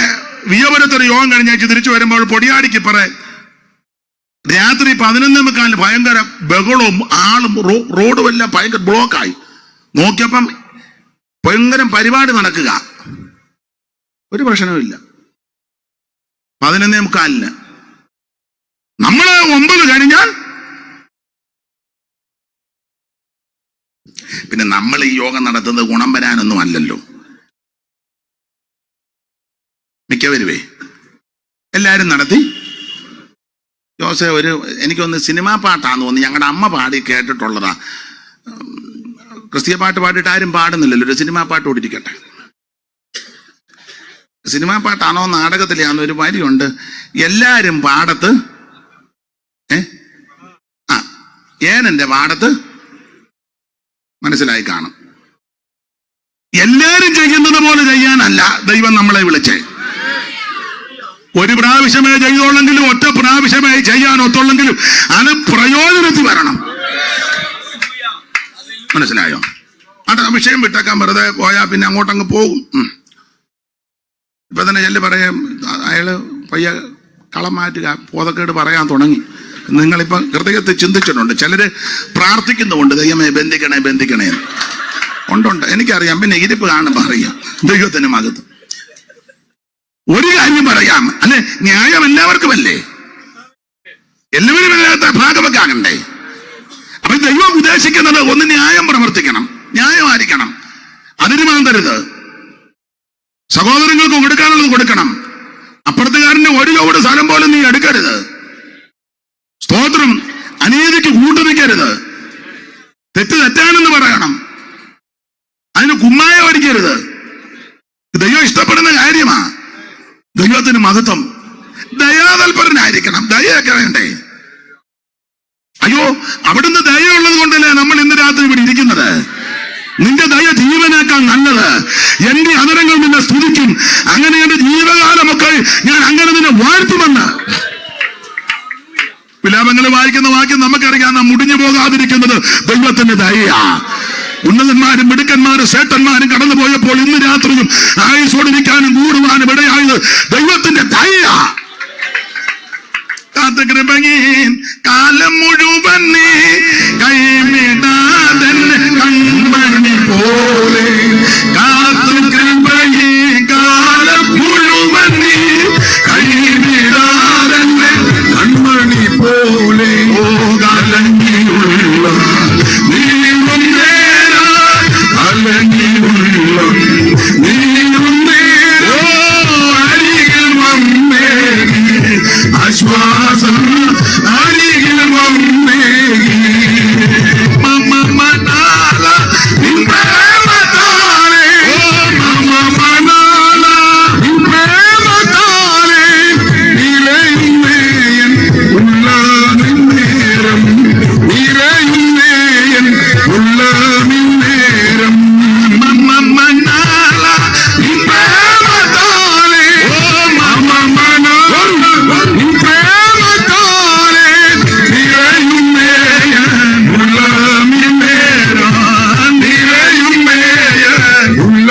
Speaker 1: വിയപുരത്തൊരു യോഗം കഴിഞ്ഞാഴ്ച തിരിച്ചു വരുമ്പോൾ പൊടിയാടിക്ക് രാത്രി 11:45 ഭയങ്കര ബഹളവും ആളും റോഡും എല്ലാം ഭയങ്കര ബ്ലോക്കായി. നോക്കിയപ്പം ഭയങ്കര പരിപാടി നടക്കുക. ഒരു പ്രശ്നവുമില്ല. 11:45 നമ്മള് 9 കഴിഞ്ഞാൽ പിന്നെ നമ്മൾ ഈ യോഗം നടത്തുന്നത് ഗുണം വരാനൊന്നും അല്ലല്ലോ. മിക്കവരുവേ എല്ലാരും നടത്തി. ജോസെ എനിക്കൊന്ന് സിനിമാ പാട്ടാന്ന് തോന്നി, ഞങ്ങളുടെ അമ്മ പാടി കേട്ടിട്ടുള്ളതാ. ക്രിസ്തീയ പാട്ട് പാടിയിട്ട് ആരും പാടുന്നില്ലല്ലോ. ഒരു സിനിമാ പാട്ട് ഓടിരിക്കട്ടെ. സിനിമാ പാട്ടാണോ നാടകത്തിലാണോ ഒരു വരിയുണ്ട്, എല്ലാരും പാടത്ത് ഏനന്റെ പാടത്ത്. മനസ്സിലായി കാണും. എല്ലാരും ചെയ്യുന്നത് പോലെ ചെയ്യാനല്ല ദൈവം നമ്മളെ വിളിച്ചേ. ഒരു പ്രാവശ്യമേ ചെയ്തോളെങ്കിലും, ഒറ്റ പ്രാവശ്യമേ ചെയ്യാൻ ഒത്തുള്ളെങ്കിലും അത് പ്രയോജനത്തിൽ വരണം. മനസ്സിലായോ? അത് വിഷയം വിട്ടേക്കാൻ വെറുതെ പോയാൽ പിന്നെ അങ്ങോട്ടങ്ങ് പോകും. ഇപ്പൊ തന്നെ ചെല്ലു പറയാം, അയാള് പയ്യ കളം മാറ്റുക, ബോധക്കേട് പറയാൻ തുടങ്ങി. നിങ്ങളിപ്പം ഹൃദയത്തിൽ ചിന്തിച്ചിട്ടുണ്ട്. ചിലര് പ്രാർത്ഥിക്കുന്നുണ്ട്, ദൈവമേ ബന്ധിക്കണേ ബന്ധിക്കണേ. ഉണ്ടുണ്ട്, എനിക്കറിയാം. പിന്നെ ഇരിപ്പ് കാണുമ്പോ അറിയാം ദൈവത്തിന് മഹത്വം. ഒരു കാര്യം പറയാം, അല്ലെ, ന്യായം എല്ലാവർക്കുമല്ലേ? എല്ലാവരും ഇതിനകത്ത് ഭാഗവക്കാകണ്ടേ? അപ്പൊ ദൈവം ഉദ്ദേശിക്കുന്നത് ഒന്ന് ന്യായം പ്രവർത്തിക്കണം, ന്യായമായിരിക്കണം. അതിന് മാന്തരുത്. സഹോദരങ്ങൾക്ക് കൊടുക്കാനുള്ളത് കൊടുക്കണം. അപ്പുറത്തുകാരന്റെ ഒരു ചുവട് സ്ഥലം പോലും നീ എടുക്കരുത്. സ്തോത്രം. അനീതിക്ക് കൂട്ടുനിൽക്കരുത്. തെറ്റ് തെറ്റാണെന്ന് പറയണം. അതിന് കുമ്മായ ഒരിക്കരുത്. ദൈവം ഇഷ്ടപ്പെടുന്ന കാര്യമാ. ദൈവത്തിന് മഹത്വം. ദയാതൽപരനായിരിക്കണം. ദയൊക്കെ വേണ്ടേ? അയ്യോ, അവിടുന്ന് ദയുള്ളത് കൊണ്ടല്ലേ നമ്മൾ ഇന്ന് രാത്രി ഇവിടെ ഇരിക്കുന്നത്. നിന്റെ ദയ ജീവനേക്കാൾ നല്ലത്. എന്റെ അതരങ്ങൾ നിന്നെ സ്തുതിക്കും. അങ്ങനെ എന്റെ ജീവകാലമൊക്കെ ഞാൻ അങ്ങനെ നിന്നെ വാഴ്ത്തുമെന്ന്. വിലാപങ്ങൾ വായിക്കുന്ന വാക്യം നമുക്കറിയാം. നാം മുടിഞ്ഞു പോകാതിരിക്കുന്നത് ദൈവത്തിന്റെ ദയയാ. ഉന്നതന്മാരും മിടുക്കന്മാരും സേട്ടന്മാരും കടന്നു പോയപ്പോൾ ഇന്ന് രാത്രിയും ആയുസോടിരിക്കാനും കൂടുവാനും ഇടയായത് ദൈവത്തിന്റെ ദയയാ. കാത്തുകൃപകീൻ കാലം മുഴുവൻ നീ കൈവിടാതെ കൺമണി പോലെ. കാത്തുകൃപകീൻ കാലം മുഴുവൻ നീ കൈവിടാതെ കൺമണി പോലെ. ഓ കലങ്ങിയുള്ള നീളും നേരാ, കലങ്ങിയുള്ള നീളും നേരോ അരികിൽ വന്നേ. ആശ്വാസം അരികിൽ വന്നേ. മമ മനാല നിൻ പ്രേമത്താലേ. മമ മനാല നിൻ പ്രേമത്താലേ നിലയുന്നേയൻ ഉള്ള നിന്നേരം. നിലയുന്നേയൻ ഉള്ള നിന്നേരം. മമ മനാല നിൻ പ്രേമത്താലേ. മമ മനാല നിൻ പ്രേമത്താലേ നിലയുന്നേയൻ ഉള്ള നിന്നേരം. നിലയുന്നേയൻ ഉള്ള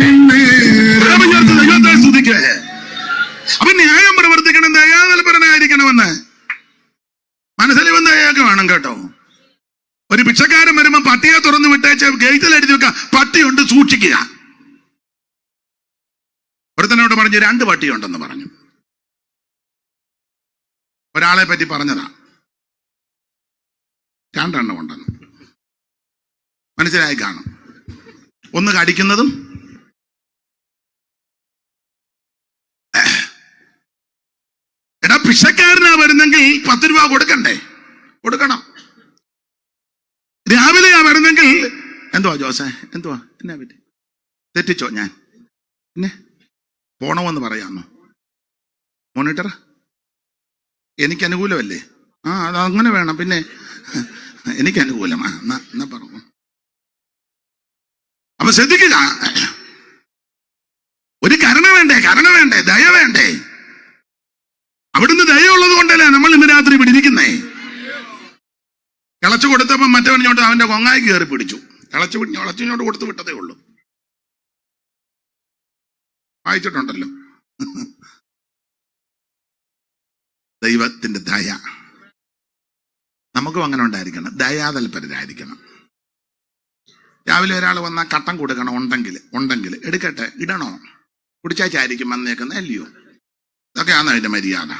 Speaker 1: നിന്നേരം. ദൈവത്തെ സ്തുതിക്കേ. അപ്പൊ ന്യായം പ്രവർത്തിക്കണം, ദയാതൽപരനായിരിക്കണമെന്ന് മനസ്സിൽ വന്ന ദയൊക്കെ വേണം കേട്ടോ. ഒരു ഭിക്ഷക്കാരൻ വരുമ്പോ പട്ടിയെ തുറന്നു വിട്ടേച്ച് ഗേറ്റിൽ എഴുതി വെക്കുക, പട്ടിയുണ്ട് സൂക്ഷിക്കുക. ഒരുത്തനോട് പറഞ്ഞു 2 പട്ടിയുണ്ടെന്ന് പറഞ്ഞു. ഒരാളെ പറ്റി പറഞ്ഞതാ, 2 എണ്ണം ഉണ്ടെന്ന്. മനസ്സിലായി കാണും. ഒന്ന് കടിക്കുന്നതും എടാ ഭിക്ഷക്കാരനാ വരുന്നെങ്കിൽ 10 രൂപ കൊടുക്കണ്ടേ? കൊടുക്കണം. രാവിലെയാ വരുന്നെങ്കിൽ എന്തുവാ ജോസേ, എന്തുവാ എന്നാ പറ്റി, തെറ്റിച്ചോ ഞാൻ, പിന്നെ പോണമെന്ന് പറയാമോ മോണിറ്റർ? എനിക്ക് അനുകൂലമല്ലേ? അത് അങ്ങനെ വേണം, പിന്നെ എനിക്ക് അനുകൂലമാ എന്നാ പറഞ്ഞു. അപ്പൊ ശ്രദ്ധിക്കുക, ഒരു കരുണ വേണ്ടേ, ദയ വേണ്ടേ? അവിടുന്ന് ദയുള്ളത് കൊണ്ടല്ലേ നമ്മൾ ഇന്ന് രാത്രി ഇവിടെ ഇരിക്കുന്നേ. ഇളച്ചു കൊടുത്തപ്പോ മറ്റവനിഞ്ഞോട്ട് അവന്റെ കൊങ്ങായി കയറി പിടിച്ചു. ഇളച്ചിഞ്ഞോട്ട് കൊടുത്തു വിട്ടതേ ഉള്ളൂ. വായിച്ചിട്ടുണ്ടല്ലോ. ദൈവത്തിന്റെ ദയ നമുക്കും അങ്ങനെ ഉണ്ടായിരിക്കണം. ദയാതൽപരരായിരിക്കണം. രാവിലെ ഒരാൾ വന്നാൽ കട്ടൻ കൊടുക്കണം, ഉണ്ടെങ്കിൽ എടുക്കട്ടെ, ഇടണോ? കുടിച്ചാച്ചായിരിക്കും വന്നേക്കുന്നത്, അല്ലയോ? ഇതൊക്കെയാണ് അതിന്റെ മര്യാദ.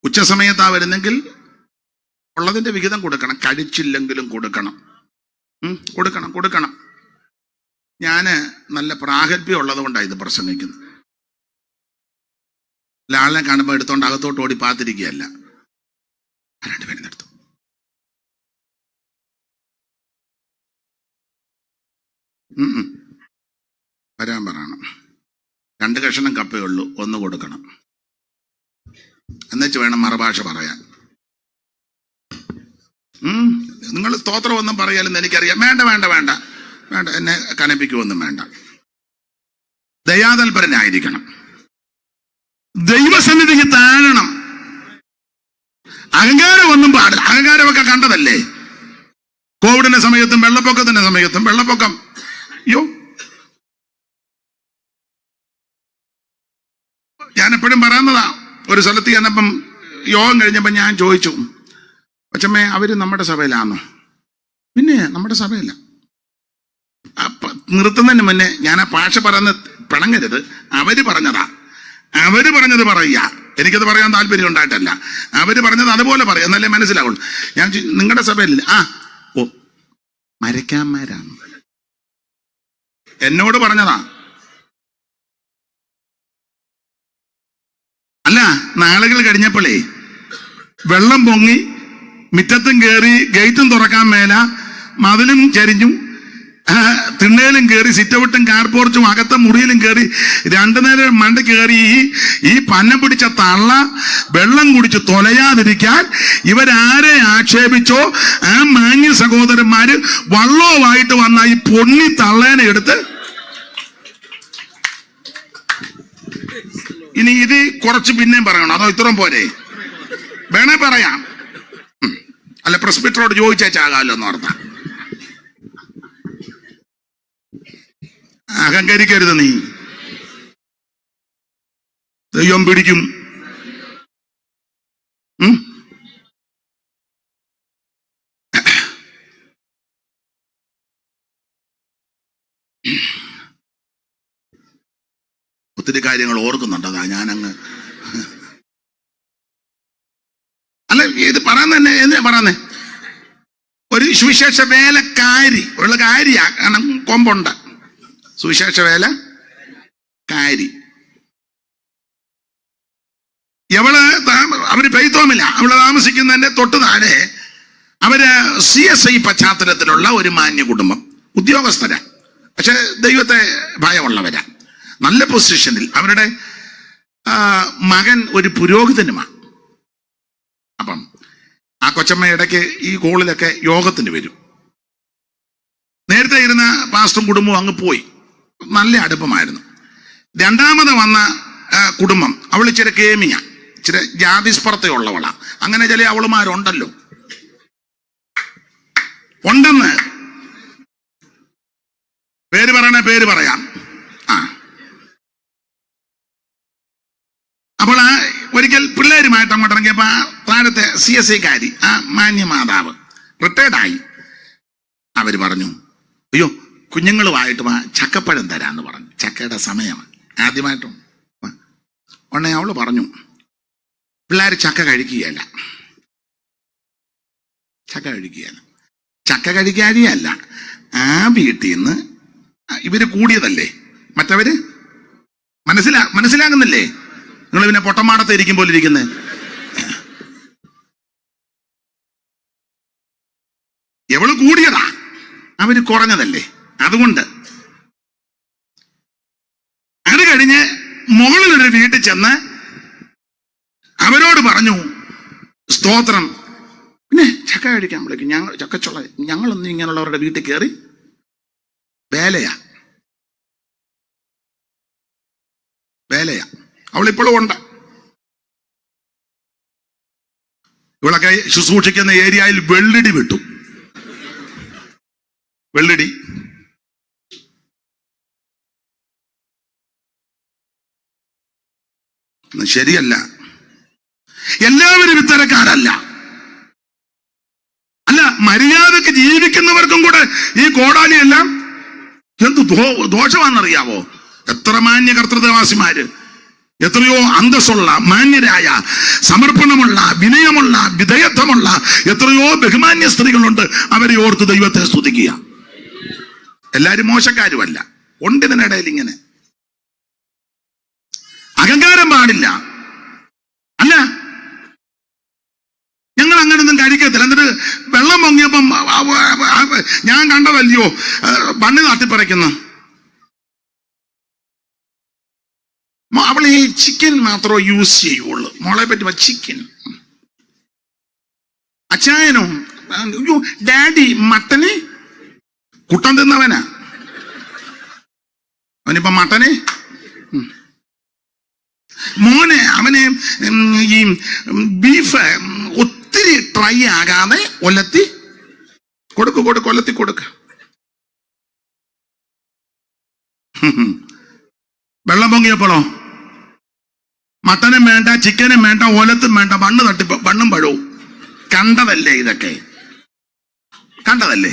Speaker 1: ഉച്ചസമയത്താ വരുന്നെങ്കിൽ ഉള്ളതിന്റെ വിഹിതം കൊടുക്കണം, കഴിച്ചില്ലെങ്കിലും കൊടുക്കണം. കൊടുക്കണം. ഞാന് നല്ല പ്രാഗൽഭ്യം ഉള്ളത് കൊണ്ടാണ് ഇത് പ്രസംഗിക്കുന്നത്. ആളിനെ കാണുമ്പോൾ എടുത്തോണ്ട് അകത്തോട്ട് ഓടി പാത്തിരിക്കുകയല്ല. 2 പേരെടുത്തു. വരാൻ പറയണം. 2 കഷണം കപ്പേ ഉള്ളൂ, 1 കൊടുക്കണം. എന്നുവെച്ച് വേണം മറുഭാഷ പറയാൻ. നിങ്ങൾ സ്തോത്രം ഒന്നും പറയാലെന്ന് എനിക്കറിയാം. വേണ്ട, എന്നെ കനപ്പിക്കുമൊന്നും വേണ്ട. ദയാതൽപരനായിരിക്കണം. ദൈവസന്നിധിക്ക് താഴണം. അഹങ്കാരം ഒന്നും പാടില്ല. അഹങ്കാരമൊക്കെ കണ്ടതല്ലേ കോവിഡിന്റെ സമയത്തും വെള്ളപ്പൊക്കത്തിന്റെ സമയത്തും. വെള്ളപ്പൊക്കം ഞാൻ എപ്പോഴും പറയുന്നതാ. ഒരു സ്ഥലത്ത് ചെന്നപ്പം യോഗം കഴിഞ്ഞപ്പം ഞാൻ ചോദിച്ചു, അച്ഛമ്മേ അവര് നമ്മുടെ സഭയിലാണോ? പിന്നെ നമ്മുടെ സഭയില്ല. നിർത്തുന്നതിന് മുന്നേ ഞാൻ ആ ഭാഷ പറയുന്ന പിണങ്ങരുത്. അവര് പറഞ്ഞത് പറയുക. എനിക്കത് പറയാൻ താല്പര്യം ഉണ്ടായിട്ടല്ല. അവര് പറഞ്ഞത് അതുപോലെ പറയാം, എന്നല്ലേ മനസ്സിലാവുള്ളൂ. ഞാൻ നിങ്ങളുടെ സഭയിലില്ല. മരക്കാന്മാരാണ് എന്നോട് പറഞ്ഞതാ. അല്ല, നാളുകൾ കഴിഞ്ഞപ്പോഴേ വെള്ളം പൊങ്ങി, മിറ്റത്തും കയറി, ഗേറ്റും തുറക്കാൻ മേല, മതിലും ചരിഞ്ഞു, തിണ്ണയിലും കയറി, സിറ്റൗട്ടും കാർപോർച്ചും അകത്തെ മുറിയിലും കയറി, 2 നേരം മണ്ട കയറി ഈ പന്നം പിടിച്ച തള്ള വെള്ളം കുടിച്ച് തൊലയാതിരിക്കാൻ ഇവരാരെ ആക്ഷേപിച്ചോ ആ മാന്യ സഹോദരന്മാര് വള്ളവുമായിട്ട് വന്ന ഈ പൊണ്ണി തള്ളേനെ എടുത്ത്, ഇനി ഇത് കുറച്ച് പിന്നെയും പറയണം, അതോ ഇത്രയും പോരെ? വേണേ പറയാം. അല്ല, പ്രസ്ബിറ്ററോട് ചോദിച്ചാകാമല്ലോ എന്ന് ഓർത്താ. അഹങ്കരിക്കരുത് നീ, ദൈവം പിടിക്കും. ഒത്തിരി കാര്യങ്ങൾ ഓർക്കുന്നുണ്ട്, അതാ ഞാനങ്ങ്. അല്ല, ഇത് പറയുന്ന തന്നെ എന്തിനാ പറയുന്നേ? ഒരു സുവിശേഷ വേലക്കാരി ഉള്ള കാര്യാ. കാരണം കൊമ്പുണ്ട്. സുവിശേഷ വേലക്കാരി അവര് പെയ്ത്തോമില്ല. അവള് താമസിക്കുന്നതിന്റെ തൊട്ട് താഴെ അവര് CSI പശ്ചാത്തലത്തിലുള്ള ഒരു മാന്യ കുടുംബം, ഉദ്യോഗസ്ഥരാ. പക്ഷെ ദൈവത്തെ ഭയമുള്ളവരാ, നല്ല പൊസിഷനിൽ. അവരുടെ മകൻ ഒരു പുരോഹിതനുമാണ്. അപ്പം ആ കൊച്ചമ്മ ഇടയ്ക്ക് ഈ കോളിലൊക്കെ യോഗത്തിന് വരും. നേരത്തെ ഇരുന്ന പാസ്റ്ററും കുടുംബവും അങ്ങ് പോയി. നല്ല അടുപ്പമായിരുന്നു. 2ാമത് വന്ന കുടുംബം, അവൾ ഇച്ചിരി കേമിയ, ഇച്ചിരി ജാതിസ്പർദ്ധയുള്ളവളാ. അങ്ങനെ ചില അവളുമാരുണ്ടല്ലോ, ഉണ്ടെന്ന് പേര് പറയാം. അപ്പോൾ ഒരിക്കൽ പിള്ളേരുമായിട്ട് അങ്ങോട്ട് ഇറങ്ങിയപ്പോ താഴത്തെ CSI ആ മാന്യമാതാവ് റിട്ടയർഡായി. അവര് പറഞ്ഞു, അയ്യോ കുഞ്ഞുങ്ങളുമായിട്ട് ചക്കപ്പഴം തരാന്ന് പറഞ്ഞു. ചക്കയുടെ സമയമാണ് ആദ്യമായിട്ടും. ഉടനെ അവള് പറഞ്ഞു, പിള്ളേർ ചക്ക കഴിക്കുകയല്ല. ചക്ക കഴിക്കാതെയല്ല, ആ വീട്ടിൽ നിന്ന് ഇവര് കൂടിയതല്ലേ മറ്റവര്. മനസ്സിലാകുന്നില്ലേ? നിങ്ങൾ പിന്നെ പൊട്ടമാടത്ത് ഇരിക്കും പോലെ ഇരിക്കുന്നത്. എവള് കൂടിയതാ, അവര് കുറഞ്ഞതല്ലേ. അതുകൊണ്ട് അത് കഴിഞ്ഞ് മുകളിലൊരു വീട്ടിൽ ചെന്ന് അവരോട് പറഞ്ഞു, സ്തോത്രം, പിന്നെ ചക്ക കഴിക്കാൻ വിളിക്കും. ഞങ്ങളൊന്നും ഇങ്ങനെയുള്ളവരുടെ വീട്ടിൽ കയറി വേലയാ. അവളിപ്പോഴും ഉണ്ട്. ഇവളൊക്കെ ശുശ്രൂഷിക്കുന്ന ഏരിയയിൽ വെള്ളിടി വിട്ടു. വെള്ളിടി ശരിയല്ല. എല്ലാവരും ഇത്തരക്കാരല്ല. അല്ല, മര്യാദക്ക് ജീവിക്കുന്നവർക്കും കൂടെ ഈ കോടാലിയെല്ലാം എന്ത് ദോഷമാണെന്നറിയാവോ? എത്ര മാന്യ കർത്തൃദാസിമാര്, എത്രയോ അന്തസ്സുള്ള, മാന്യരായ, സമർപ്പണമുള്ള, വിനയമുള്ള, വിധേയത്വമുള്ള എത്രയോ ബഹുമാന്യ സ്ത്രീകളുണ്ട്. അവരെ ഓർത്ത് ദൈവത്തെ സ്തുതിക്കുക. എല്ലാരും മോശക്കാരുമല്ല, ഉണ്ട് ഇതിനിടയിൽ. ഇങ്ങനെ അഹങ്കാരം പാടില്ല. അല്ല, ഞങ്ങൾ അങ്ങനൊന്നും കഴിക്കത്തില്ല. എന്നിട്ട് വെള്ളം പൊങ്ങിയപ്പം ഞാൻ കണ്ടതല്ലയോ മണ്ണ് തട്ടിപ്പറിക്കുന്ന. അവൾ ഈ ചിക്കൻ മാത്രമേ യൂസ് ചെയ്യുള്ളൂ. മോളെ പറ്റി ചിക്കൻ. അച്ചായനോ, അയ്യോ ഡാഡി മട്ടന് കുട്ടൻ തിന്നവനാ. അവനിപ്പോ മട്ടന്. മോനെ അവന് ഈ ബീഫ് ഒത്തിരി ട്രൈ ആകാതെ ഒലത്തി കൊടുക്ക. വെള്ളം പൊങ്ങിയപ്പോഴോ മട്ടനും വേണ്ട, ചിക്കനും വേണ്ട, ഒലത്തും വേണ്ട, മണ്ണും പഴവും. കണ്ടതല്ലേ ഇതൊക്കെ? കണ്ടതല്ലേ?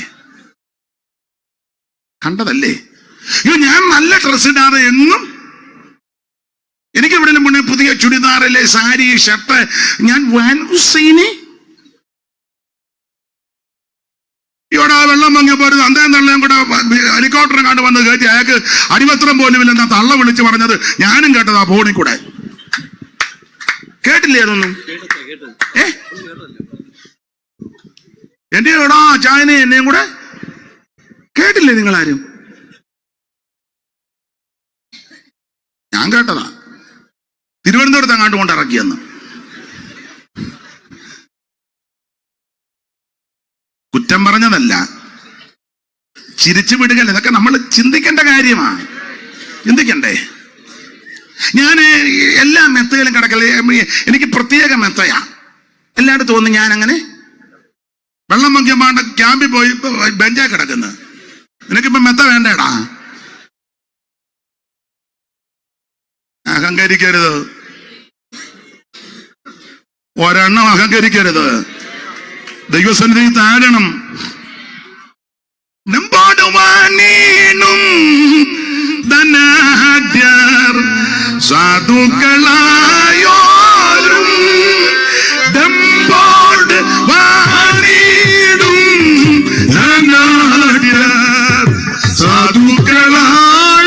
Speaker 1: അയ്യോ ഞാൻ നല്ല ഡ്രസ് ഇടാതെ എന്നും എനിക്ക് എവിടെയും മുന്നേ പുതിയ ചുരിദാറല്ലേ, സാരി, ഷർട്ട്. ഞാൻ ഇവിടെ വെള്ളം പൊങ്ങിയപ്പോൾ ഒരു തന്തയും തള്ളയും കൂടെ ഹെലികോപ്റ്ററും കണ്ട് വന്ന് കയറ്റി. അയാൾക്ക് അടിവസ്ത്രം പോലും ഇല്ല. എന്താ തള്ള വിളിച്ച് പറഞ്ഞത് ഞാനും കേട്ടതാ ഫോണിൽ കൂടെ. കേട്ടില്ലേ അതൊന്നും? എന്റെ എടാ ചായനെ എന്നെയും കൂടെ കേട്ടില്ലേ നിങ്ങളാരും? ഞാൻ കേട്ടതാ. തിരുവനന്തപുരത്ത് അങ്ങാണ്ട് കൊണ്ടിറക്കിയെന്ന്. കുറ്റം പറഞ്ഞതല്ല, ചിരിച്ചു വിടുകയല്ല. ഇതൊക്കെ നമ്മൾ ചിന്തിക്കേണ്ട കാര്യമാണ്. ചിന്തിക്കണ്ടേ? ഞാൻ എല്ലാ മെത്തയിലും കിടക്കല്. എനിക്ക് പ്രത്യേക മെത്തയാ. എല്ലായിടത്തും തോന്നുന്നു ഞാൻ അങ്ങനെ വെള്ളം പൊങ്ങിയപ്പാണ്ട് ക്യാമ്പിൽ പോയി ബെഞ്ചാ കിടക്കുന്നത്. നിനക്കിപ്പോ മെത്ത വേണ്ടേടാ. അഹങ്കരിക്കരുത്, ഒരെണ്ണം അഹങ്കരിക്കരുത്. ദൈവസന്നിധി താഴണം. സാധുക്കളായോരും ദമ്പോട് വാണിടും സാധുക്കളായോരും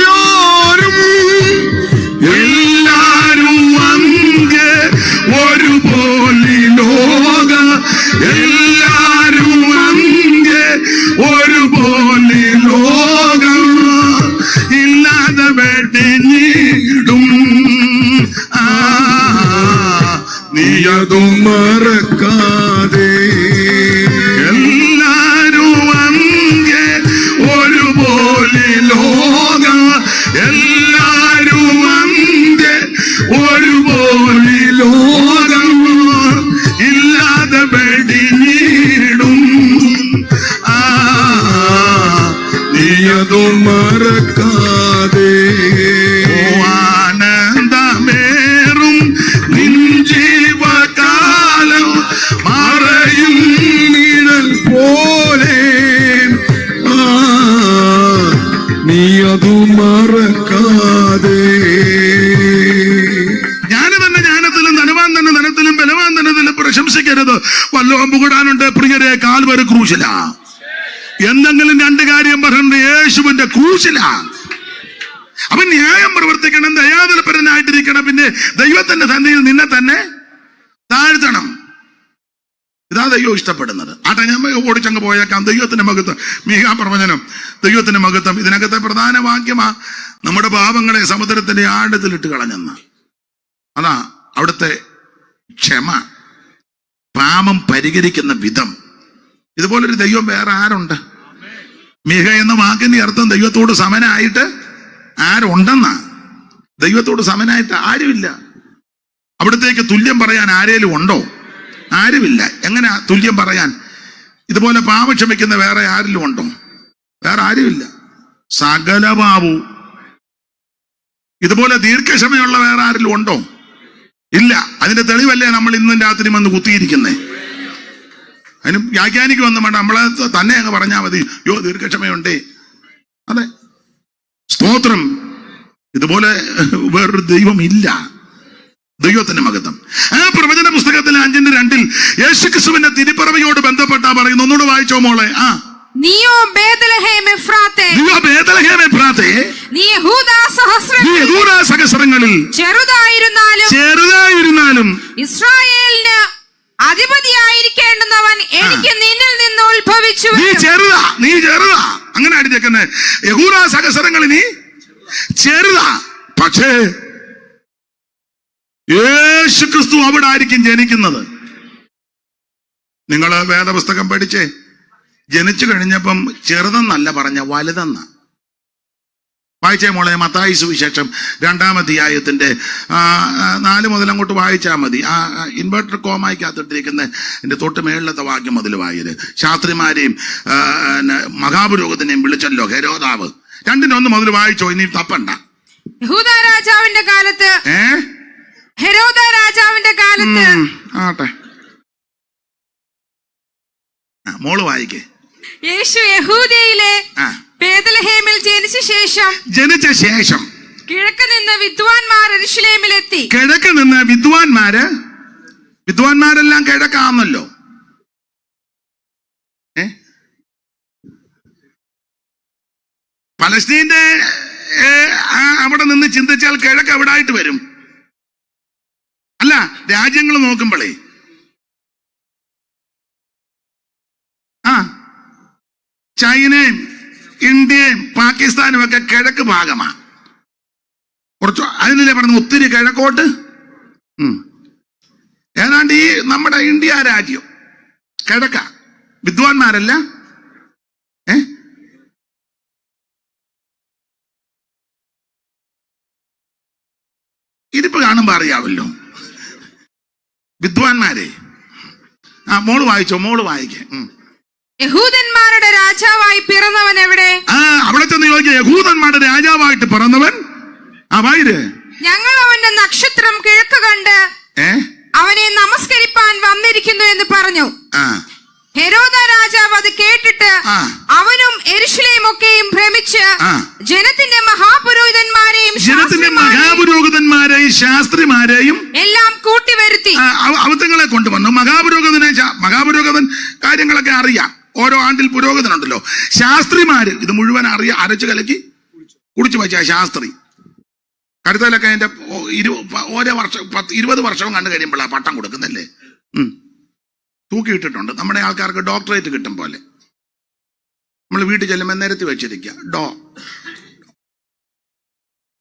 Speaker 1: എല്ലാരും അങ്ക് ഒരുപോലെ ലോക എല്ലാരും അങ്ക് ഒരുപോലെ ലോകം ഇല്ലാതെ വെടിഞ്ഞിടും. നീയതും മറക്കാതെ എല്ലാരും അങ്ക് ഒരുപോലെ ലോകം എല്ലാരും അങ്ക് ഒരുപോലെ ലോകം ഇല്ലാതെ വെടിഞ്ഞിടും. നീയതും മറക്കാതെ ആനന്ദമേറും നിൻ ജീവകാലം ബലവാനും ബലവാൻ തന്നെ പ്രശംസിക്കരുത്. വല്ലതും പുകടാനുണ്ട് പ്രിയരെ, കാൽവരി ക്രൂശിലാ. എന്തെങ്കിലും രണ്ട് കാര്യം പറഞ്ഞ യേശുവിന്റെ ക്രൂശിലാ. അവൻ ന്യായം പ്രവർത്തിക്കണം, ദയാതൽപരനായിട്ടിരിക്കണം, പിന്നെ ദൈവത്തിന്റെ സന്നിധിയിൽ നിന്നെ തന്നെ താഴ്ത്തണം. ഇതാ ദൈവം ഇഷ്ടപ്പെടുന്നത്. ആട്ടെ, ഞാൻ ഓടിച്ചങ്ങ് പോയേക്കാം. ദൈവത്തിന്റെ മഹത്വം, മീഖാ പ്രവചനം, ദൈവത്തിന്റെ മഹത്വം. ഇതിനകത്തെ പ്രധാന വാക്യമാ നമ്മുടെ പാപങ്ങളെ സമുദ്രത്തിന്റെ ആഴത്തിലിട്ട് കളഞ്ഞെന്ന്. അതാ അവിടുത്തെ ക്ഷമ, പാപം പരിഹരിക്കുന്ന വിധം. ഇതുപോലൊരു ദൈവം വേറെ ആരുണ്ട്? മീഖ എന്ന വാക്കിന്റെ അർത്ഥം ദൈവത്തോട് സമനായിട്ട് ആരുണ്ടെന്നാ. ദൈവത്തോട് സമനായിട്ട് ആരുമില്ല. അവിടത്തേക്ക് തുല്യം പറയാൻ ആരേലും ഉണ്ടോ? ആരുമില്ല. എങ്ങനെ തുല്യം പറയാൻ? ഇതുപോലെ പാപം ക്ഷമിക്കുന്ന വേറെ ആരിലും ഉണ്ടോ? വേറെ ആരുമില്ല. സകല പാപവും. ഇതുപോലെ ദീർഘക്ഷമയുള്ള വേറെ ആരിലും ഉണ്ടോ? ഇല്ല. അതിന്റെ തെളിവല്ലേ നമ്മൾ ഇന്നും രാത്രി വന്ന് കുത്തിയിരിക്കുന്നേ. അതിന് വ്യാഖ്യാനിക്ക് വന്ന് വേണ്ട, നമ്മളെ തന്നെ അങ്ങ് പറഞ്ഞാൽ മതി. യോ, ദീർഘക്ഷമയുണ്ടേ. അതെ, സ്തോത്രം. ഇതുപോലെ വേറൊരു ദൈവം ഇല്ല. ദൈവത്തിന്റെ മഹത്വം. ആ പ്രവചന പുസ്തകത്തിലെ 5:2 യേശുക്രിസ്തുവിന്റെ തിരുപ്പിറവിയോട് ബന്ധപ്പെട്ടാ പറയുന്നു. ഒന്നുകൂടെ വായിച്ചോ മോളെ.
Speaker 2: നീയോ ബേത്ലഹേം എഫ്രാത്തേ,
Speaker 1: നീ യഹൂദാ സഹസ്രങ്ങളിൽ ചെറുതായിരുന്നാലും
Speaker 2: ഇസ്രായേലിന് അധിപതിയായിരിക്കേണ്ടുന്നവൻ എനിക്ക് നിന്നിൽ നിന്ന് ഉത്ഭവിച്ചു.
Speaker 1: നീ ചെറുതാ. അങ്ങനെ അടിച്ചേക്കുന്നേ. യഹൂദാ സഹസ്രങ്ങളിൽ നീ ചെറുതാ. പക്ഷേ യേശുക്രിസ്തു അവിടെ ആയിരിക്കും ജനിക്കുന്നത്. നിങ്ങൾ വേദപുസ്തകം പഠിച്ചേ. ജനിച്ചു കഴിഞ്ഞപ്പം ചെറുതെന്നല്ല പറഞ്ഞ, വലുതെന്ന. വായിച്ചേ മോളെ, മത്തായി സുവിശേഷം 2-ാം അധ്യായത്തിന്റെ 4 മുതൽ അങ്ങോട്ട് വായിച്ചാൽ മതി. ആ ഇൻവെർട്ടർ കോമായിക്കകത്തിട്ടിരിക്കുന്ന എന്റെ തൊട്ട് മേളിലത്തെ വാക്യം മുതൽ വായിര്. ശാസ്ത്രിമാരെയും മഹാപുരോഹിതനെയും വിളിച്ചല്ലോ ഹെരോദാവ്. 2:1 മുതൽ വായിച്ചോ, ഇനി തപ്പണ്ട.
Speaker 2: യഹൂദാ രാജാവിന്റെ കാലത്ത് ഹെരോദാ രാജാവിന്റെ കാലത്ത്
Speaker 1: ആട്ടെ, മോള് വായിക്കേ.
Speaker 2: യേശു യഹൂദയിലെ ബേത്ലഹേമിൽ ജനിച്ച ശേഷം കിഴക്ക് നിന്ന് വിദ്വാൻമാർ യെരൂശലേമിലെത്തി.
Speaker 1: കിഴക്ക് നിന്ന് വിദ്വാൻമാരെല്ലാം കിഴക്കാന്നല്ലോ. പലസ്തീന്റെ അവിടെ നിന്ന് ചിന്തിച്ചാൽ കിഴക്ക് എവിടായിട്ട് വരും? അല്ല, രാജ്യങ്ങൾ നോക്കുമ്പോഴേ ചൈനയും ഇന്ത്യയും പാകിസ്ഥാനും ഒക്കെ കിഴക്ക് ഭാഗമാണ്. കുറച്ച് അതിനല്ലേ പറഞ്ഞു ഒത്തിരി കിഴക്കോട്ട്. ഏതാണ്ട് ഈ നമ്മുടെ ഇന്ത്യ രാജ്യം കിഴക്ക. വിദ്വാൻമാരല്ല. ഇരിപ്പ് കാണുമ്പോ അറിയാവല്ലോ വിദ്വാൻമാരെ. മോള് വായിച്ചോ, മോള് വായിക്കേ.
Speaker 2: യഹൂദന്മാരുടെ രാജാവായി പിറന്നവൻ എവിടെ?
Speaker 1: അവിടെ ചെന്ന് ചോദിക്കുക, യഹൂദന്മാരുടെ രാജാവായിട്ട് പിറന്നവൻ വായിര്.
Speaker 2: ഞങ്ങൾ അവന്റെ നക്ഷത്രം കിഴക്ക് കണ്ട് അവനെ നമസ്കരിപ്പാൻ വന്നിരിക്കുന്നു എന്ന് പറഞ്ഞു. ഹെരോദ രാജാവ് അത് കേട്ടിട്ട് അവനും യെരൂശലേം ഒക്കെയും ഭ്രമിച്ച് ജനത്തിന്റെ മഹാപുരോഹിതന്മാരെയും
Speaker 1: ശാസ്ത്രിമാരെയും എല്ലാം
Speaker 2: കൂട്ടിവരുത്തി
Speaker 1: അവതങ്ങളെ കൊണ്ടുവന്നു. മഹാപുരോഹിതൻ കാര്യങ്ങളൊക്കെ അറിയാം. ഓരോ ആണ്ടിൽ പുരോഹിതനുണ്ടല്ലോ. ശാസ്ത്രിമാര് ഇത് മുഴുവൻ അരച്ചു കലക്കി കുടിച്ചു വെച്ച ശാസ്ത്രി. കരുതലൊക്കെ അതിന്റെ ഓരോ വർഷം 20 വർഷവും കണ്ടു കഴിയുമ്പോൾ പട്ടം കൊടുക്കുന്നല്ലേ. തൂക്കിയിട്ടിട്ടുണ്ട്. നമ്മുടെ ആൾക്കാർക്ക് ഡോക്ടറേറ്റ് കിട്ടും പോലെ. നമ്മൾ വീട്ടിൽ ചെല്ലുമ്പോൾ നിരത്തി വെച്ചിരിക്കുക.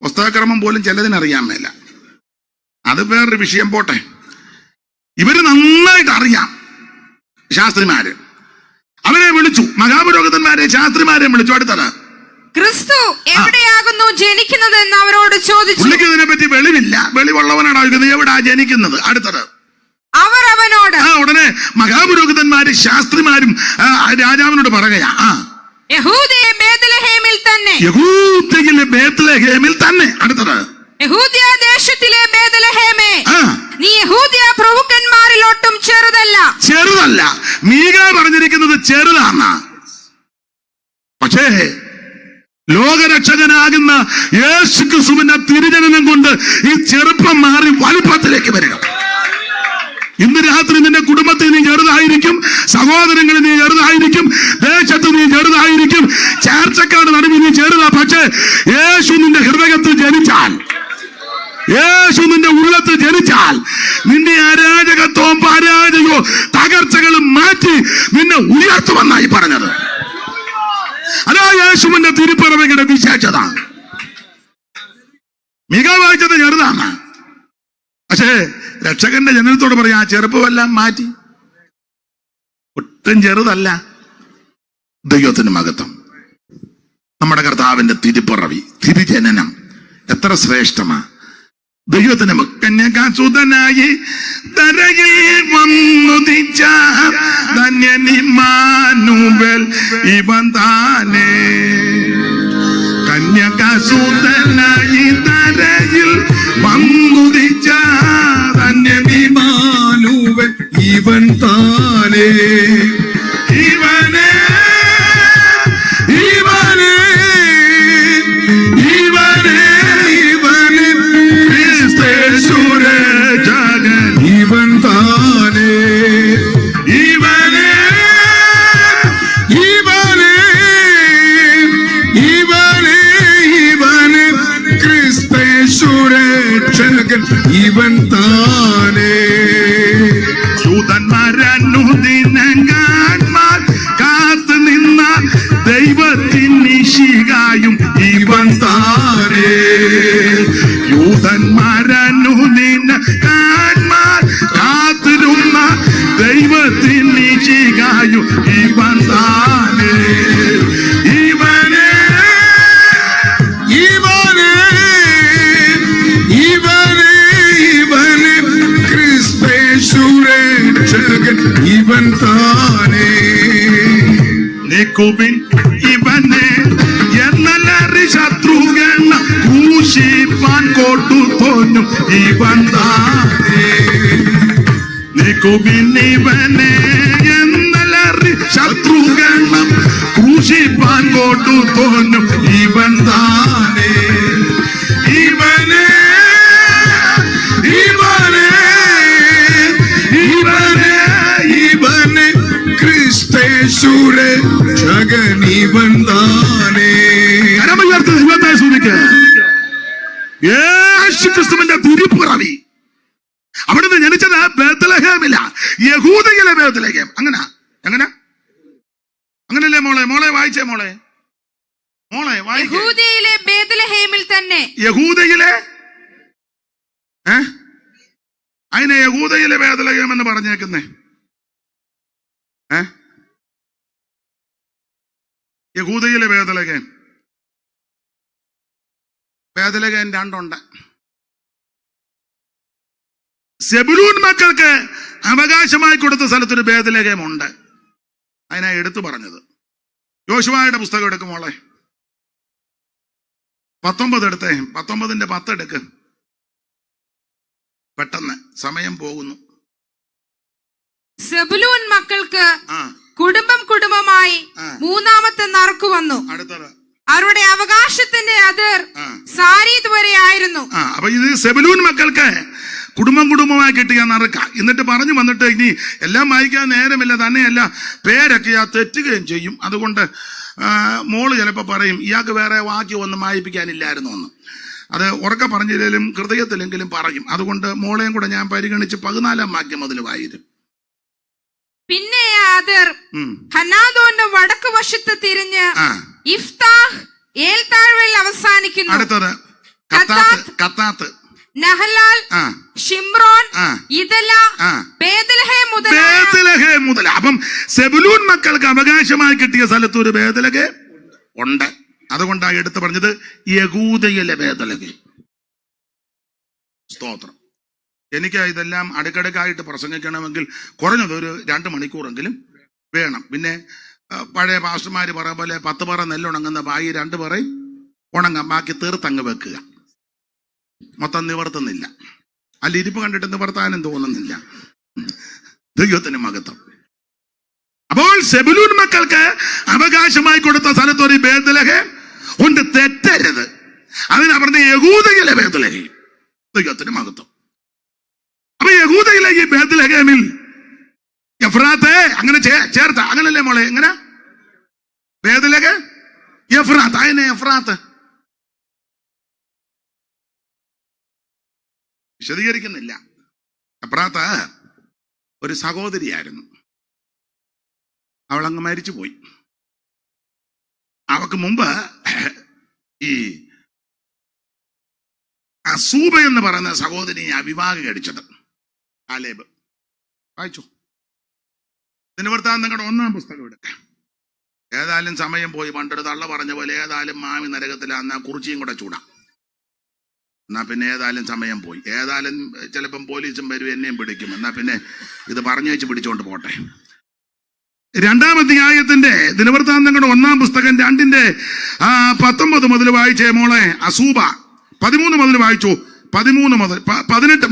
Speaker 1: പുസ്തകക്രമം പോലും ചിലതിനറിയാൻ മേല. അത് വേറൊരു വിഷയം, പോട്ടെ. ഇവര് നന്നായിട്ട് അറിയാം. ശാസ്ത്രിമാര് അവരെ വിളിച്ചു. മഹാപുരോഹിതന്മാരെ ശാസ്ത്രിമാരെ വിളിച്ചു. അടുത്തത്
Speaker 2: ക്രിസ്തു എവിടെയാകുന്നു ജനിക്കുന്നത് എന്ന് അവരോട് ചോദിച്ചു.
Speaker 1: പുള്ളിക്ക് പറ്റി വെളിവില്ല. വെളിവുള്ളവനാണ് എവിടാ ജനിക്കുന്നത്. അടുത്തത്
Speaker 2: അവർ അവനോട്
Speaker 1: ഉടനെ മഹാപുരോഹിതന്മാരും ശാസ്ത്രിമാരും രാജാവിനോട് പറയുകയാ,
Speaker 2: യഹൂദയിലെ ബേത്ലഹേമിൽ തന്നെ.
Speaker 1: അടുത്തത്
Speaker 2: യഹൂദ്യ ദേശത്തിലെ ബേത്ലഹേമേ, നീ യഹൂദ്യ പ്രഭുക്കന്മാരിലൊട്ടും ചെറുതല്ല.
Speaker 1: മീഖ പറഞ്ഞിരിക്കുന്നത് ചെറുതാന്ന. പക്ഷേ ലോകരക്ഷകനാകുന്ന യേശുക്രിസ്തുവിന്റെ തിരുജനനം കൊണ്ട് ഈ ചെറുപ്പം മാറി വലുപ്പത്തിലേക്ക് വരിക. രാത്രി നിന്റെ കുടുംബത്തിൽ നീ ചെറുതായിരിക്കും, സഹോദരങ്ങളിൽ നീ ചെറുതായിരിക്കും, ദേശത്ത് നീ ചെറുതായിരിക്കും, ചാർച്ചക്കാരുടെ നടുവിൽ നീ ചെറുതാ. പക്ഷേ യേശു നിന്റെ ഹൃദയത്തിൽ ജനിച്ചാൽ, യേശു നിന്റെ ഉള്ളത്തിൽ ജനിച്ചാൽ, നിന്റെ അരാജകത്വവും പരാജയവും തകർച്ചകളും മാറ്റി നിന്നെ ഉയർത്തുമെന്നായി പറഞ്ഞത്. അതാ യേശുവിന്റെ തിരുപ്പിറവയുടെ വിശേഷത. മികവാഴ്ചത് ചെറുതാണ്, പക്ഷേ രക്ഷകന്റെ ജനനത്തോട് പറയാ ആ ചെറുപ്പമെല്ലാം മാറ്റി. ഒട്ടും ചെറുതല്ല. ദൈവത്തിന് മഹത്വം. നമ്മുടെ കർത്താവിന്റെ തിരുപ്പിറവി, തിരുജനനം എത്ര ശ്രേഷ്ഠമാ. ദൈവത്തിന് കന്യകാസുതനായി തരയിൽ വന്നുദിച്ച ധന്യനിമ്മാനുവേൽ ഇവൻ താനേ. കന്യകാസുതനായി തരയിൽ വന്നുദിച്ച ധന്യനിമ്മാനുവേൽ ഇവൻ താനേ. ഇവനെ ഇവനെ ഇവനെ ഇവനെ ക്രിസ്തേശുരക്ഷകൻ ഇവൻ താനേ. ഇവനെ ഇവനെ ഇവനെ ഇവനെ ക്രിസ്തേശുരക്ഷകൻ ഇവൻ താനേ. ൂതന്മാരനുദിനങ്ങാന്മാർ കാത്തു നിന്ന ദൈവത്തിനിശികായും ഇവൻ താനേ. യൂതന്മാരനുദിനങ്ങാന്മാർ കാത്തിരുന്ന ദൈവത്തിനിശികായും ഇവൻ താനേ. ഇവനെ ഇവനെ ഇവനെ ഇവനെ ക്രിസ്തേശുരക്ഷകൻ ഇവൻ താനേ. നിക്കുവിൻ ഇവനെ എന്നല്ലറി ശത്രുഗണ ക്രൂശിപ്പാൻ കോട്ടു തോന്നും ഇവൻ താനേ. നിക്കുവിൻ ഇവനെ എന്നല്ലറി ശത്രുഗണം ക്രൂശിപ്പാൻ കോട്ടു തോന്നും ഇവൻ താനേ. ഇവനെ ഇവനെ ഇവനെ ഇവനെ ക്രിസ്തേശുരക്ഷകൻ ഇവൻ താനേ. ദൈവത്തെ സ്തുതിക്കുക. യേശുക്രിസ്തുവിന്റെ തിരുപ്പിറവി. അവിടുന്ന് ജനിച്ചത് ബേത്ലഹേമില, യഹൂദയിലെ ബേത്ലഹേം. അങ്ങനെ അങ്ങനല്ലേ മോളെ? മോളെ വായിച്ചേ മോളെ, മോളെ വായിക്കേ.
Speaker 2: യഹൂദയിലെ ബേത്ലഹേമിൽ തന്നെ.
Speaker 1: യഹൂദയിലെ അതിനെ യഹൂദയിലെ ബേത്ലഹേം എന്ന് പറഞ്ഞേക്കുന്നേ. യഹൂദയിലെ ബേത്ലഹേം. ബേത്ലഹേം രണ്ടുണ്ട്. സെബുലൂൻ മക്കൾക്ക് അവകാശമായി കൊടുത്ത സ്ഥലത്തൊരു ബേത്ലഹേം ഉണ്ട്. അതിനാ എടുത്തു പറഞ്ഞത്. യോശുവയുടെ പുസ്തകം എടുക്കും മോളെ. 19 എടുത്തേ. 19ന്റെ 10 എടുക്ക്. പെട്ടെന്ന് സമയം പോകുന്നു.
Speaker 2: സെബുലൂൻ മക്കൾക്ക് കുടുംബം കുടുംബമായി മൂന്നാമത്തെ നറുക്കു വന്നു.
Speaker 1: അടുത്തത്
Speaker 2: അവരുടെ അവകാശത്തിന്റെ അതിർ സാരീത് വരെ ആയിരുന്നു.
Speaker 1: അപ്പൊ ഇത് സെബുലൂൻ മക്കൾക്ക് കുടുംബം കുടുംബമായി കിട്ടിയ നറുക്ക. എന്നിട്ട് പറഞ്ഞു വന്നിട്ട് ഇനി എല്ലാം വായിക്കാൻ നേരമില്ല, തന്നെയല്ല പേരൊക്കെ തെറ്റുകയും ചെയ്യും. അതുകൊണ്ട് മോള് ചിലപ്പോൾ പറയും ഇയാൾക്ക് വേറെ വാക്യം ഒന്നും വായിപ്പിക്കാനില്ലായിരുന്നു എന്ന്. അത് ഉറക്കെ പറഞ്ഞില്ലെങ്കിലും ഹൃദയത്തിലെങ്കിലും പറയും. അതുകൊണ്ട് മോളെയും കൂടെ ഞാൻ പരിഗണിച്ച് 14ാം വാക്യം മുതൽ വായിരും.
Speaker 2: പിന്നെ അതിർ ഹനാദോന്റെ വടക്ക് വശത്ത് തിരിഞ്ഞ് ഇഫ്താഹ് ഏൽത്താഴ്വരയിൽ അവസാനിക്കുന്നു.
Speaker 1: അടുത്തത് കത്താത്ത്,
Speaker 2: നഹലാൽ, ഷിംറോൻ, ഇദല, ബേത്ലഹേം മുതൽ.
Speaker 1: അപ്പം സെബുലൂൻ മക്കൾക്ക് അവകാശമായി കിട്ടിയ സ്ഥലത്ത് ഒരു ബേത്ലഹേം ഉണ്ട്. അതുകൊണ്ടാണ് എടുത്തു പറഞ്ഞത് യഹൂദയിലെ ബേത്ലഹേം. സ്തോത്രം. എനിക്ക് ഇതെല്ലാം അടുക്കടുക്കായിട്ട് പ്രസംഗിക്കണമെങ്കിൽ കുറഞ്ഞത് ഒരു 2 മണിക്കൂറെങ്കിലും വേണം. പിന്നെ പഴയ പാസ്റ്റർമാര് പറയും പോലെ 10 പറ നെല്ലുണങ്ങുന്ന ബായി 2 പറയും ഉണങ്ങാം, ബാക്കി തീർത്തങ്ങ് വെക്കുക. മൊത്തം നിവർത്തുന്നില്ല. അല്ല, ഇരിപ്പ് കണ്ടിട്ട് നിവർത്താനും തോന്നുന്നില്ല. ദൈവത്തിന് മഹത്വം. അപ്പോൾ സെബുലൂൻ മക്കൾക്ക് അവകാശമായി കൊടുത്ത സ്ഥലത്ത് ഒരു ബേത്ലഹേം ഉണ്ട്. തെറ്റരുത്. അതിനാ പറഞ്ഞ യഹൂദയിലെ ബേത്ലഹേം. ദൈവത്തിന് മഹത്വം. അപ്പൊ യഹൂദയിലെ ഈ ബേത്ലഹേമിൽ എഫ്രാത്ത് അങ്ങനെ ചേർത്ത, അങ്ങനല്ലേ മോളെ? എങ്ങനെ ബേദലഹ് എഫ്രാത്ത്, അതിനെ എഫ്രാത്ത് വിശദീകരിക്കുന്നില്ല. എഫ്രാത്ത് ഒരു സഹോദരിയായിരുന്നു. അവളങ്ങ് മരിച്ചുപോയി. അവക്ക് മുമ്പ് ഈ അസൂബ എന്ന് പറയുന്ന സഹോദരിയെ വിവാഹം കഴിച്ചത് കാലേബ്. വായിച്ചു ദിനവൃത്താന്തങ്ങളുടെ 1-ാം പുസ്തകം എടുക്കാം. ഏതായാലും സമയം പോയി, പണ്ടൊരു തള്ള പറഞ്ഞ പോലെ ഏതായാലും മാമി നരകത്തിലാന്നാ കുറിച്ചിയും കൂടെ ചൂടാം. എന്നാ പിന്നെ ഏതായാലും സമയം പോയി, ഏതായാലും ചിലപ്പം പോലീസും വരും എന്നെയും പിടിക്കും, എന്നാ പിന്നെ ഇത് പറഞ്ഞു വെച്ച് പിടിച്ചോണ്ട് പോട്ടെ. 2-ാം അധ്യായത്തിന്റെ ദിനവൃത്താന്തങ്ങളുടെ 1-ാം പുസ്തകം 2-19 മുതൽ വായിച്ചേ മോളെ. അസൂബ 13 മുതൽ വായിച്ചു. 18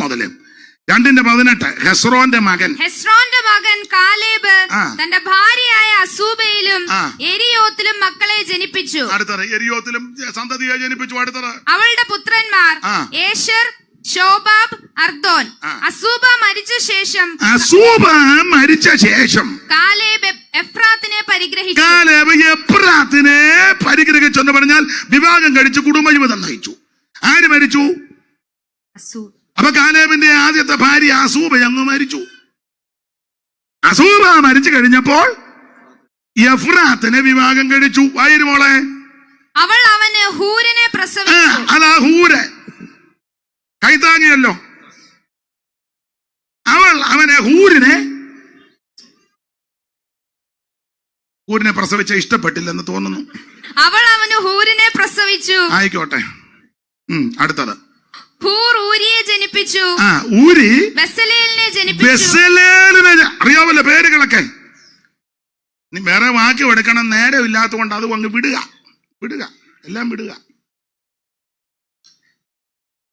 Speaker 1: മുതൽ 2:18. ഹെസ്രോന്റെ മകൻ
Speaker 2: കാലേബ് തന്റെ ഭാര്യയായ അസൂബയിലും എരിയോത്തിലും മക്കളെ ജനിപ്പിച്ചു.
Speaker 1: അടുത്തത് എരിയോത്തിലും സന്തതിയെ ജനിപ്പിച്ചു. അടുത്തത്
Speaker 2: അവളുടെ പുത്രന്മാർ ഏശർ, ശോബാബ്, അർദോൻ. അസൂബ മരിച്ച ശേഷം കാലേബ് എഫ്രാത്തിനെ
Speaker 1: പരിഗ്രഹിച്ചെന്ന് പറഞ്ഞാൽ വിവാഹം കഴിച്ച് കുടുംബജീവിതം നയിച്ചു. ആര് മരിച്ചു? അപ്പൊ കാലേബിന്റെ ആദ്യത്തെ ഭാര്യ അസൂബ അങ്ങ് മരിച്ചു. അസൂബ മരിച്ചു കഴിഞ്ഞപ്പോൾ എഫ്രാത്തിനെ വിവാഹം കഴിച്ചു. മോളെ,
Speaker 2: അവൾ അവന് ഹൂരിനെ പ്രസവിച്ചു.
Speaker 1: അതാ ഹൂര്, കൈത്താങ്ങിയല്ലോ. അവൾ അവനെ ഹൂരിനെ പ്രസവിച്ച ഇഷ്ടപ്പെട്ടില്ലെന്ന് തോന്നുന്നു.
Speaker 2: അവൾ അവന് ഹൂരിനെ പ്രസവിച്ചു.
Speaker 1: ആയിക്കോട്ടെ. അടുത്തത്
Speaker 2: ഹൂർ ഊരിയെ ജനിപ്പിച്ചു.
Speaker 1: ഊരി
Speaker 2: ബെസലേലിനെ ജനിപ്പിച്ചു.
Speaker 1: അറിയാമല്ലോ പേരുകളൊക്കെ. നീ വേറെ വാക്യം എടുക്കണം, നേരം ഇല്ലാത്തതുകൊണ്ട് അത് അങ്ങ് വിടുക, എല്ലാം വിടുക.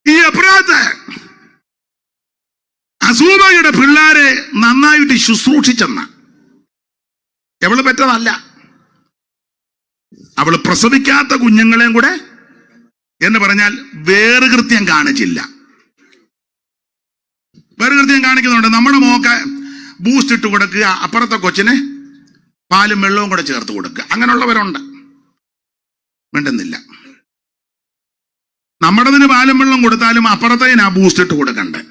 Speaker 1: ഈ എഫ്രാത്ത് അസൂബയുടെ പിള്ളാരെ നന്നായിട്ട് ശുശ്രൂഷിച്ചെന്ന. അവള് പെറ്റതല്ല, അവള് പ്രസവിക്കാത്ത കുഞ്ഞുങ്ങളെയും കൂടെ എന്ന് പറഞ്ഞാൽ വേറുകൃത്യം കാണിച്ചില്ല. വേറുകൃത്യം കാണിക്കുന്നുണ്ട്. നമ്മുടെ മോക്ക് ബൂസ്റ്റ് ഇട്ട് കൊടുക്കുക, അപ്പുറത്തെ കൊച്ചിന് പാലും വെള്ളവും കൂടെ ചേർത്ത് കൊടുക്കുക. അങ്ങനെയുള്ളവരുണ്ട്, മിണ്ടുന്നില്ല. നമ്മുടേതിന് പാലും വെള്ളം കൊടുത്താലും അപ്പുറത്തേന് ആ ബൂസ്റ്റ് ഇട്ട് കൊടുക്കണ്ടേ.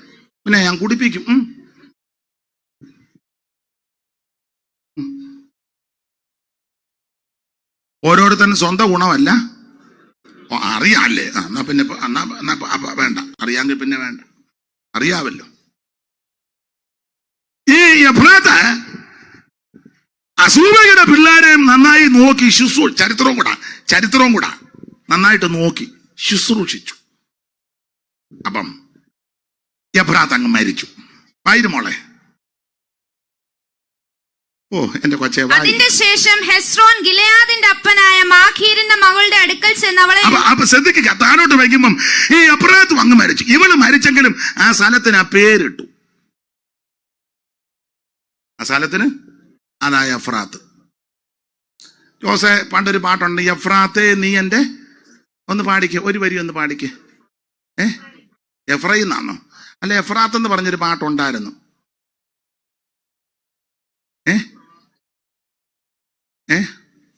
Speaker 1: പിന്നെ ഞാൻ കുടിപ്പിക്കും. ഓരോരുത്തരും സ്വന്തം ഗുണമല്ല അറിയാല്ലേ. എന്നാ പിന്നെ വേണ്ട, അറിയാമെങ്കിൽ പിന്നെ വേണ്ട, അറിയാവല്ലോ. ഈ എഫ്രാത്ത് അസൂബയുടെ പിള്ളേരെ നന്നായി നോക്കി ചരിത്രവും കൂടാ നന്നായിട്ട് നോക്കി ശുശ്രൂഷിച്ചു. അപ്പം എഫ്രാത്ത് അങ്ങ് മരിച്ചു. മോളെ. ഓ എന്റെ കൊച്ചെ.
Speaker 2: അതിന്റെ ശേഷം ഹെസ്രോൻ ഗിലെയാദിന്റെ അപ്പനായ മാഖീരിന്റെ മകളുടെ അടുക്കൽ ചെന്ന് അവളെ
Speaker 1: ശ്രദ്ധിക്കുക. താഴോട്ട് വയ്ക്കുമ്പം ഈ എഫ്രാത്ത് അങ്ങ് മരിച്ചു. ഇവള് മരിച്ചെങ്കിലും ആ സ്ഥലത്തിന് ആ പേരിട്ടു. ആ സ്ഥലത്തിന് അതായ എഫ്രാത്ത്. ജോസെ പണ്ടൊരു പാട്ടുണ്ട്, എഫ്രാത്തെ നീ എന്റെ, ഒന്ന് പാടിക്ക്, ഒരു വരി ഒന്ന് പാടിക്ക്. എഫ്രൈന്നാണോ? അല്ല, എഫ്രാത്ത് എന്ന് പറഞ്ഞൊരു പാട്ടുണ്ടായിരുന്നു.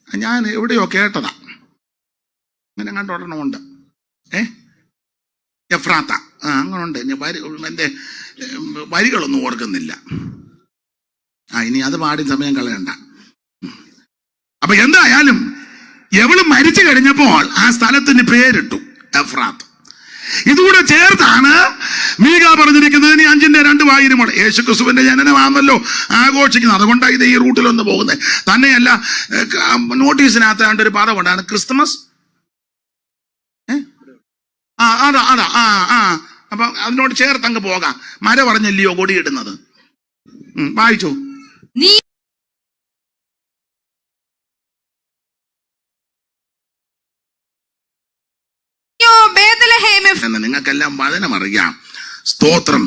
Speaker 1: ഞാൻ എവിടെയോ കേട്ടതാ, അങ്ങനെ കണ്ടോടണമുണ്ട്. എഫ്രാത്ത അങ്ങനുണ്ട്. എന്റെ വരികളൊന്നും ഓർക്കുന്നില്ല. ഇനി അത് പാടി സമയം കളയണ്ട. അപ്പൊ എന്തായാലും എവള് മരിച്ചു കഴിഞ്ഞപ്പോൾ ആ സ്ഥലത്തിന് പേരിട്ടു എഫ്രാത്ത്. ഇതുകൂടെ ചേർത്താണ് മീക പറഞ്ഞിരിക്കുന്നത്. ഇനി 5:2 യേശുക്രിസ്തുവിന്റെ ജനനമാണല്ലോ ആഘോഷിക്കുന്നത്. അതുകൊണ്ടാണ് ഇത് ഈ റൂട്ടിലൊന്ന് പോകുന്നത്. തന്നെയല്ല, നോട്ടീസിനകത്ത് ഒരു പദമുണ്ടാണ്, ക്രിസ്തുമസ്. അതാ അപ്പൊ അതിനോട് ചേർത്ത് അങ്ങ് പോകാം. മര പറഞ്ഞല്ലയോ കൊടിയിടുന്നത്. വായിച്ചോ. എന്ന് നിങ്ങൾക്കെല്ലാം വചനം അറിയാം. സ്തോത്രം.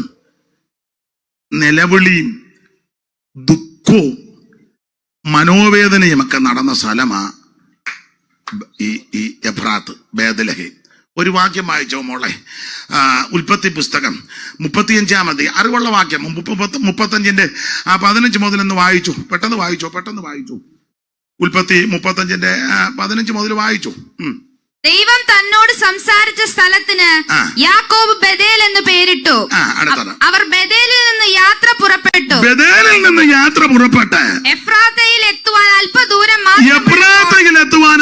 Speaker 1: നിലവിളിയും ദുഃഖവും മനോവേദനയും ഒക്കെ നടന്ന സ്ഥലമാ ഈ എഫ്രാത്ത്, ബേദലഹേം. ഒരു വാക്യം വായിച്ചോ മോളെ. ഉൽപ്പത്തി പുസ്തകം 35 അറിവുള്ള വാക്യം 35 15 മുതലൊന്ന് വായിച്ചു. പെട്ടെന്ന് വായിച്ചു. ഉൽപ്പത്തി 35 15 മുതൽ വായിച്ചു.
Speaker 2: ദൈവം തന്നോട് സംസാരിച്ച സ്ഥലത്തിന് യാക്കോബ് ബേഥേൽ എന്ന് പേരിട്ടു. അവർ ബേഥേലിൽ നിന്ന് യാത്ര പുറപ്പെട്ടു. എഫ്രാത്തയിൽ എത്തുവാൻ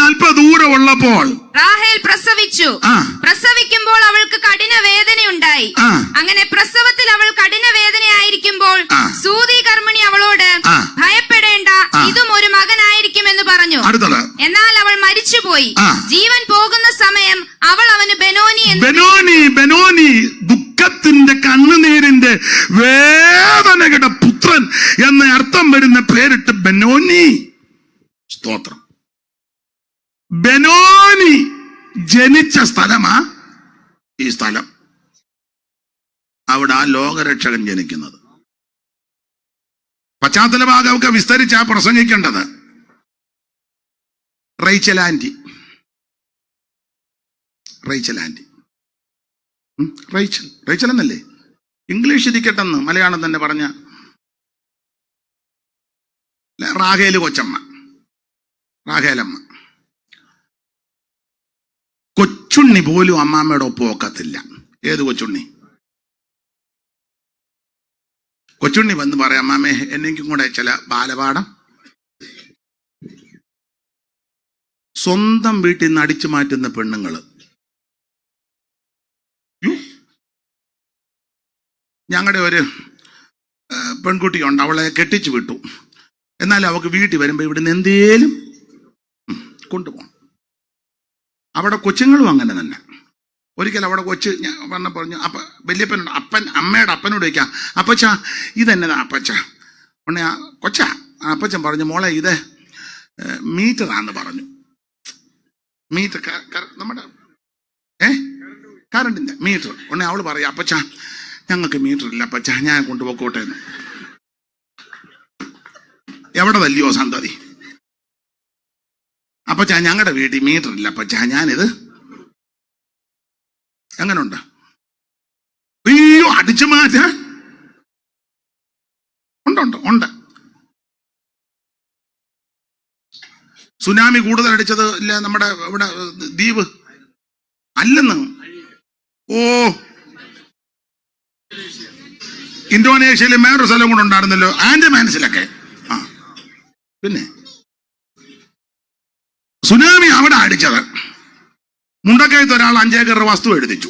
Speaker 2: അല്പദൂരം
Speaker 1: ഉള്ളപ്പോൾ
Speaker 2: റാഹേൽ പ്രസവിച്ചു. പ്രസവിക്കുമ്പോൾ അവൾക്ക് കഠിന വേദനയുണ്ടായി. അങ്ങനെ പ്രസവത്തിൽ അവൾ കഠിന വേദനയായിരിക്കുമ്പോൾ സൂതി കർമ്മിണി അവളോട് ഭയപ്പെടേണ്ട, ഇതും ഒരു മകനായിരിക്കുമെന്ന് പറഞ്ഞു. എന്നാൽ അവൾ മരിച്ചുപോയി. ജീവൻ പോകുന്ന സമയം അവൾ അവന് ബെനോനി
Speaker 1: ദുഃഖത്തിന്റെ കണ്ണുനീരിന്റെ വേദനയുടെ പുത്രൻ എന്ന അർത്ഥം വരുന്ന പേരിട്ട് ബെനോനി. സ്തോത്രം. ബെനോനി ജനിച്ച സ്ഥലമാ ഈ സ്ഥലം. അവിടെ ആ ലോകരക്ഷകൻ ജനിക്കുന്നത്. പശ്ചാത്തല ഭാഗമൊക്കെ വിസ്തരിച്ചാ പ്രസംഗിക്കേണ്ടത്. റേച്ചൽ ആന്റി റേച്ചൽ എന്നല്ലേ ഇംഗ്ലീഷ് ഇരിക്കട്ടെന്ന് മലയാളം തന്നെ പറഞ്ഞ റാഹേല് കൊച്ചമ്മ, റാഹേലമ്മ. കൊച്ചുണ്ണി പോലും അമ്മാമ്മയുടെ ഒപ്പം ഒക്കത്തില്ല. ഏത് കൊച്ചുണ്ണി? കൊച്ചുണ്ണി വന്ന് പറയാം, അമ്മാമ്മേ എന്നെങ്കിലും കൂടെ ചില ബാലപാഠം. സ്വന്തം വീട്ടിൽ നിന്ന് അടിച്ചു മാറ്റുന്ന പെണ്ണുങ്ങള്. ഞങ്ങളുടെ ഒരു പെൺകുട്ടിയുണ്ട്, അവളെ കെട്ടിച്ചു വിട്ടു. എന്നാലും അവൾക്ക് വീട്ടിൽ വരുമ്പോൾ ഇവിടുന്ന് എന്തേലും കൊണ്ടുപോകണം. അവിടെ കൊച്ചുങ്ങളും അങ്ങനെ തന്നെ. ഒരിക്കൽ അവിടെ കൊച്ച് ഞാൻ പറഞ്ഞു, വല്യപ്പനുണ്ട്, അമ്മയുടെ അപ്പനോട് ചോദിക്കാം, അപ്പച്ച ഇതെന്നതാ അപ്പച്ച? ഉടനെ അപ്പച്ചൻ പറഞ്ഞു, മോളെ ഇത് മീറ്ററാന്ന് പറഞ്ഞു. മീറ്റർ നമ്മുടെ കറണ്ടിന്റെ മീറ്റർ. ഉടനെ അവള് പറയാം, അപ്പച്ച ഞങ്ങൾക്ക് മീറ്റർ ഇല്ല അപ്പച്ച, ഞാൻ കൊണ്ടുപോക്കോട്ടെ എന്ന്. എവിടെ തല്ലിയോ സന്തതി? അപ്പച്ച ഞങ്ങളുടെ വീട്ടിൽ മീറ്റർ ഇല്ല അപ്പച്ച, ഞാനിത്. എങ്ങനുണ്ട്? അയ്യോ അടിച്ചു മാറ്റാൻ ഉണ്ട്. സുനാമി കൂടുതൽ അടിച്ചത് ഇല്ല നമ്മുടെ ഇവിടെ ദ്വീപ് അല്ലെന്ന്. ഇന്തോനേഷ്യയിൽ വേറൊരു സ്ഥലം കൂടെ ഉണ്ടായിരുന്നല്ലോ, ആൻഡമാൻസിലൊക്കെ. പിന്നെ സുനാമി അവിടെ അടിച്ചത്. മുണ്ടക്കയത്ത് ഒരാൾ 5 ഏക്കർ വസ്തു എഴുതിച്ചു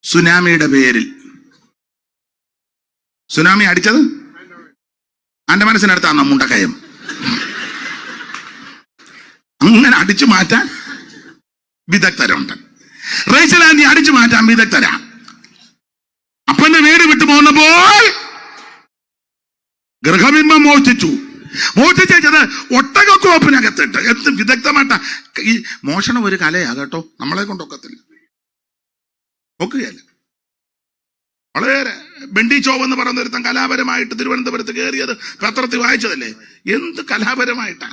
Speaker 1: സുനാമിയുടെ പേരിൽ. സുനാമി അടിച്ചത് ആൻഡമാൻസിനടുത്താണോ മുണ്ടക്കയം? അങ്ങനെ അടിച്ചു മാറ്റാൻ വിദഗ്ധരുണ്ട്. റേച്ചൽ ആന്റി അടിച്ചു മാറ്റാൻ വിദഗ്ധരാ. അപ്പന്റെ വീട് വിട്ടു പോന്നപ്പോൾ ഗൃഹബിംബം മോഷ്ടിച്ചത് ഒട്ടകക്കോപ്പിനകത്തിട്ട്. എന്ത് വിദഗ്ധമായിട്ട ഈ മോഷണം ഒരു കലയാ കേട്ടോ, നമ്മളെ കൊണ്ടൊക്കത്തില്ല, ഒക്കുകയല്ല. വളരെ ബെണ്ടി ചോവ് എന്ന് പറയുന്ന ഒരുത്തൻ കലാപരമായിട്ട് തിരുവനന്തപുരത്ത് കയറിയത് പത്രത്തിൽ വായിച്ചതല്ലേ. എന്ത് കലാപരമായിട്ടാ,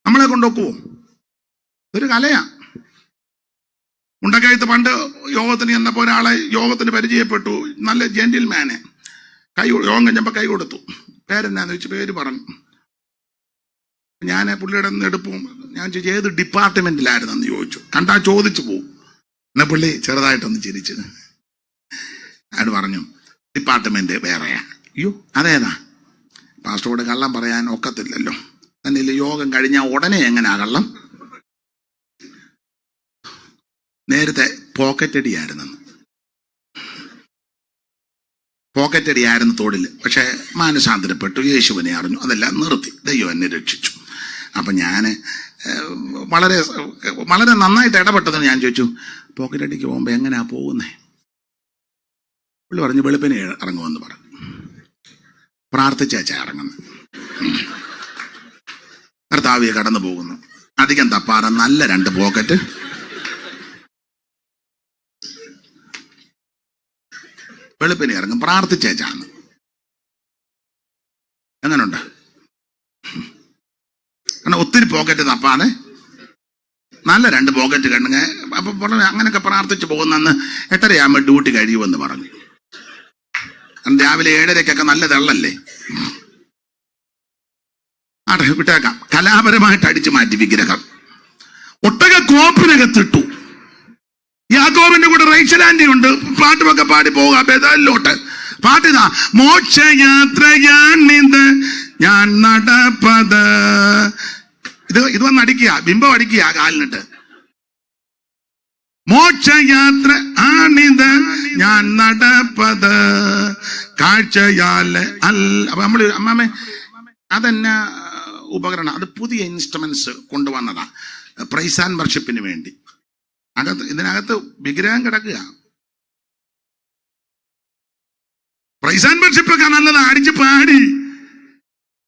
Speaker 1: നമ്മളെ കൊണ്ടൊക്കുവോ? ഒരു കലയാ. മുണ്ടക്കയത്ത് പണ്ട് യോഗത്തിന് ചെന്നപ്പോ ഒരാളെ യോഗത്തിന് പരിചയപ്പെട്ടു, നല്ല ജെന്റിൽമാനെ. യോഗം കഴിഞ്ഞപ്പോ കൈ കൊടുത്തു. പേരെന്നാന്ന് ചോദിച്ചു, പേര് പറഞ്ഞു. ഞാൻ പുള്ളിയുടെ എടുപ്പും ഞാൻ ചോദിച്ചു ഏത് ഡിപ്പാർട്ട്മെന്റിലായിരുന്നെന്ന് ചോദിച്ചു. കണ്ടാ ചോദിച്ചു പോവും. എന്നാ പുള്ളി ചെറുതായിട്ടൊന്ന് ചിരിച്ചു. അയാൾ പറഞ്ഞു ഡിപ്പാർട്ട്മെന്റ് വേറെയാ. അയ്യോ അതേതാ? പാസ്റ്ററോട് കള്ളം പറയാൻ ഒക്കത്തില്ലല്ലോ. തന്നെ യോഗം കഴിഞ്ഞാൽ ഉടനെ എങ്ങനെയാ കള്ളം? നേരത്തെ പോക്കറ്റടിയായിരുന്നു തൊഴിൽ. പക്ഷെ മാനസാന്തരപ്പെട്ടു, യേശുവിനെ അറിഞ്ഞു, അതെല്ലാം നിർത്തി, ദൈവം എന്നെ രക്ഷിച്ചു. അപ്പം ഞാൻ വളരെ വളരെ നന്നായിട്ട് ഇടപെട്ടതെന്ന് ഞാൻ ചോദിച്ചു, പോക്കറ്റടിക്ക് പോകുമ്പോൾ എങ്ങനെയാ പോകുന്നേ? പുള്ളി പറഞ്ഞു വെളുപ്പിനെ ഇറങ്ങുമെന്ന് പറഞ്ഞു. പ്രാർത്ഥിച്ചാ ഇറങ്ങുന്നു. കർത്താവിയെ കടന്നു പോകുന്നു. അധികം തപ്പാറ നല്ല 2 പോക്കറ്റ്. വെളുപ്പിനെ ഇറങ്ങും, പ്രാർത്ഥിച്ചേച്ചാന്ന്. എങ്ങനുണ്ട്? കാരണം ഒത്തിരി പോക്കറ്റ് തപ്പാതെ നല്ല 2 പോക്കറ്റ് കണ്ണുങ്ങ. അപ്പൊ പറഞ്ഞു അങ്ങനെയൊക്കെ പ്രാർത്ഥിച്ചു പോകുന്നെന്ന് 8:30 ഡ്യൂട്ടി കഴിയുമെന്ന് പറഞ്ഞു. രാവിലെ 7:30 നല്ല തെള്ളല്ലേ. വിട്ടേക്കാം. കലാപരമായിട്ട് അടിച്ചു മാറ്റി വിഗ്രഹം. ഒട്ടക കോപ്പിനകത്തിട്ടു. യാക്കോബിന്റെ കൂടെ റേച്ചൽ ആന്റി ഉണ്ട്. പാട്ടുമൊക്കെ പാടി പോവുക ബേഥാലിലോട്ട്. പാട്ടിതാ, മോക്ഷയാത്രയാണിത് ഞാൻ നടപ്പത്. ഇത് വന്ന് അടിക്കുക, ബിംബം അടിക്കുക കാലിനിട്ട്. മോക്ഷയാത്ര ആണിത് ഞാൻ നടപ്പത് കാഴ്ചയാല് അല്ല. അപ്പൊ നമ്മള് അമ്മാമ്മേ അതെന്നാ ഉപകരണം? അത് പുതിയ ഇൻസ്ട്രുമെന്റ്സ് കൊണ്ടുവന്നതാ പ്രൈസ് ആൻഡ് വർഷിപ്പിന് വേണ്ടി. ഇതിനകത്ത് വിഗ്രഹം കിടക്കുക. പ്രൈസ് ആൻഡ് വർഷിപ്പ് ഒക്കെ നല്ലതാ, അടിച്ച് പാടി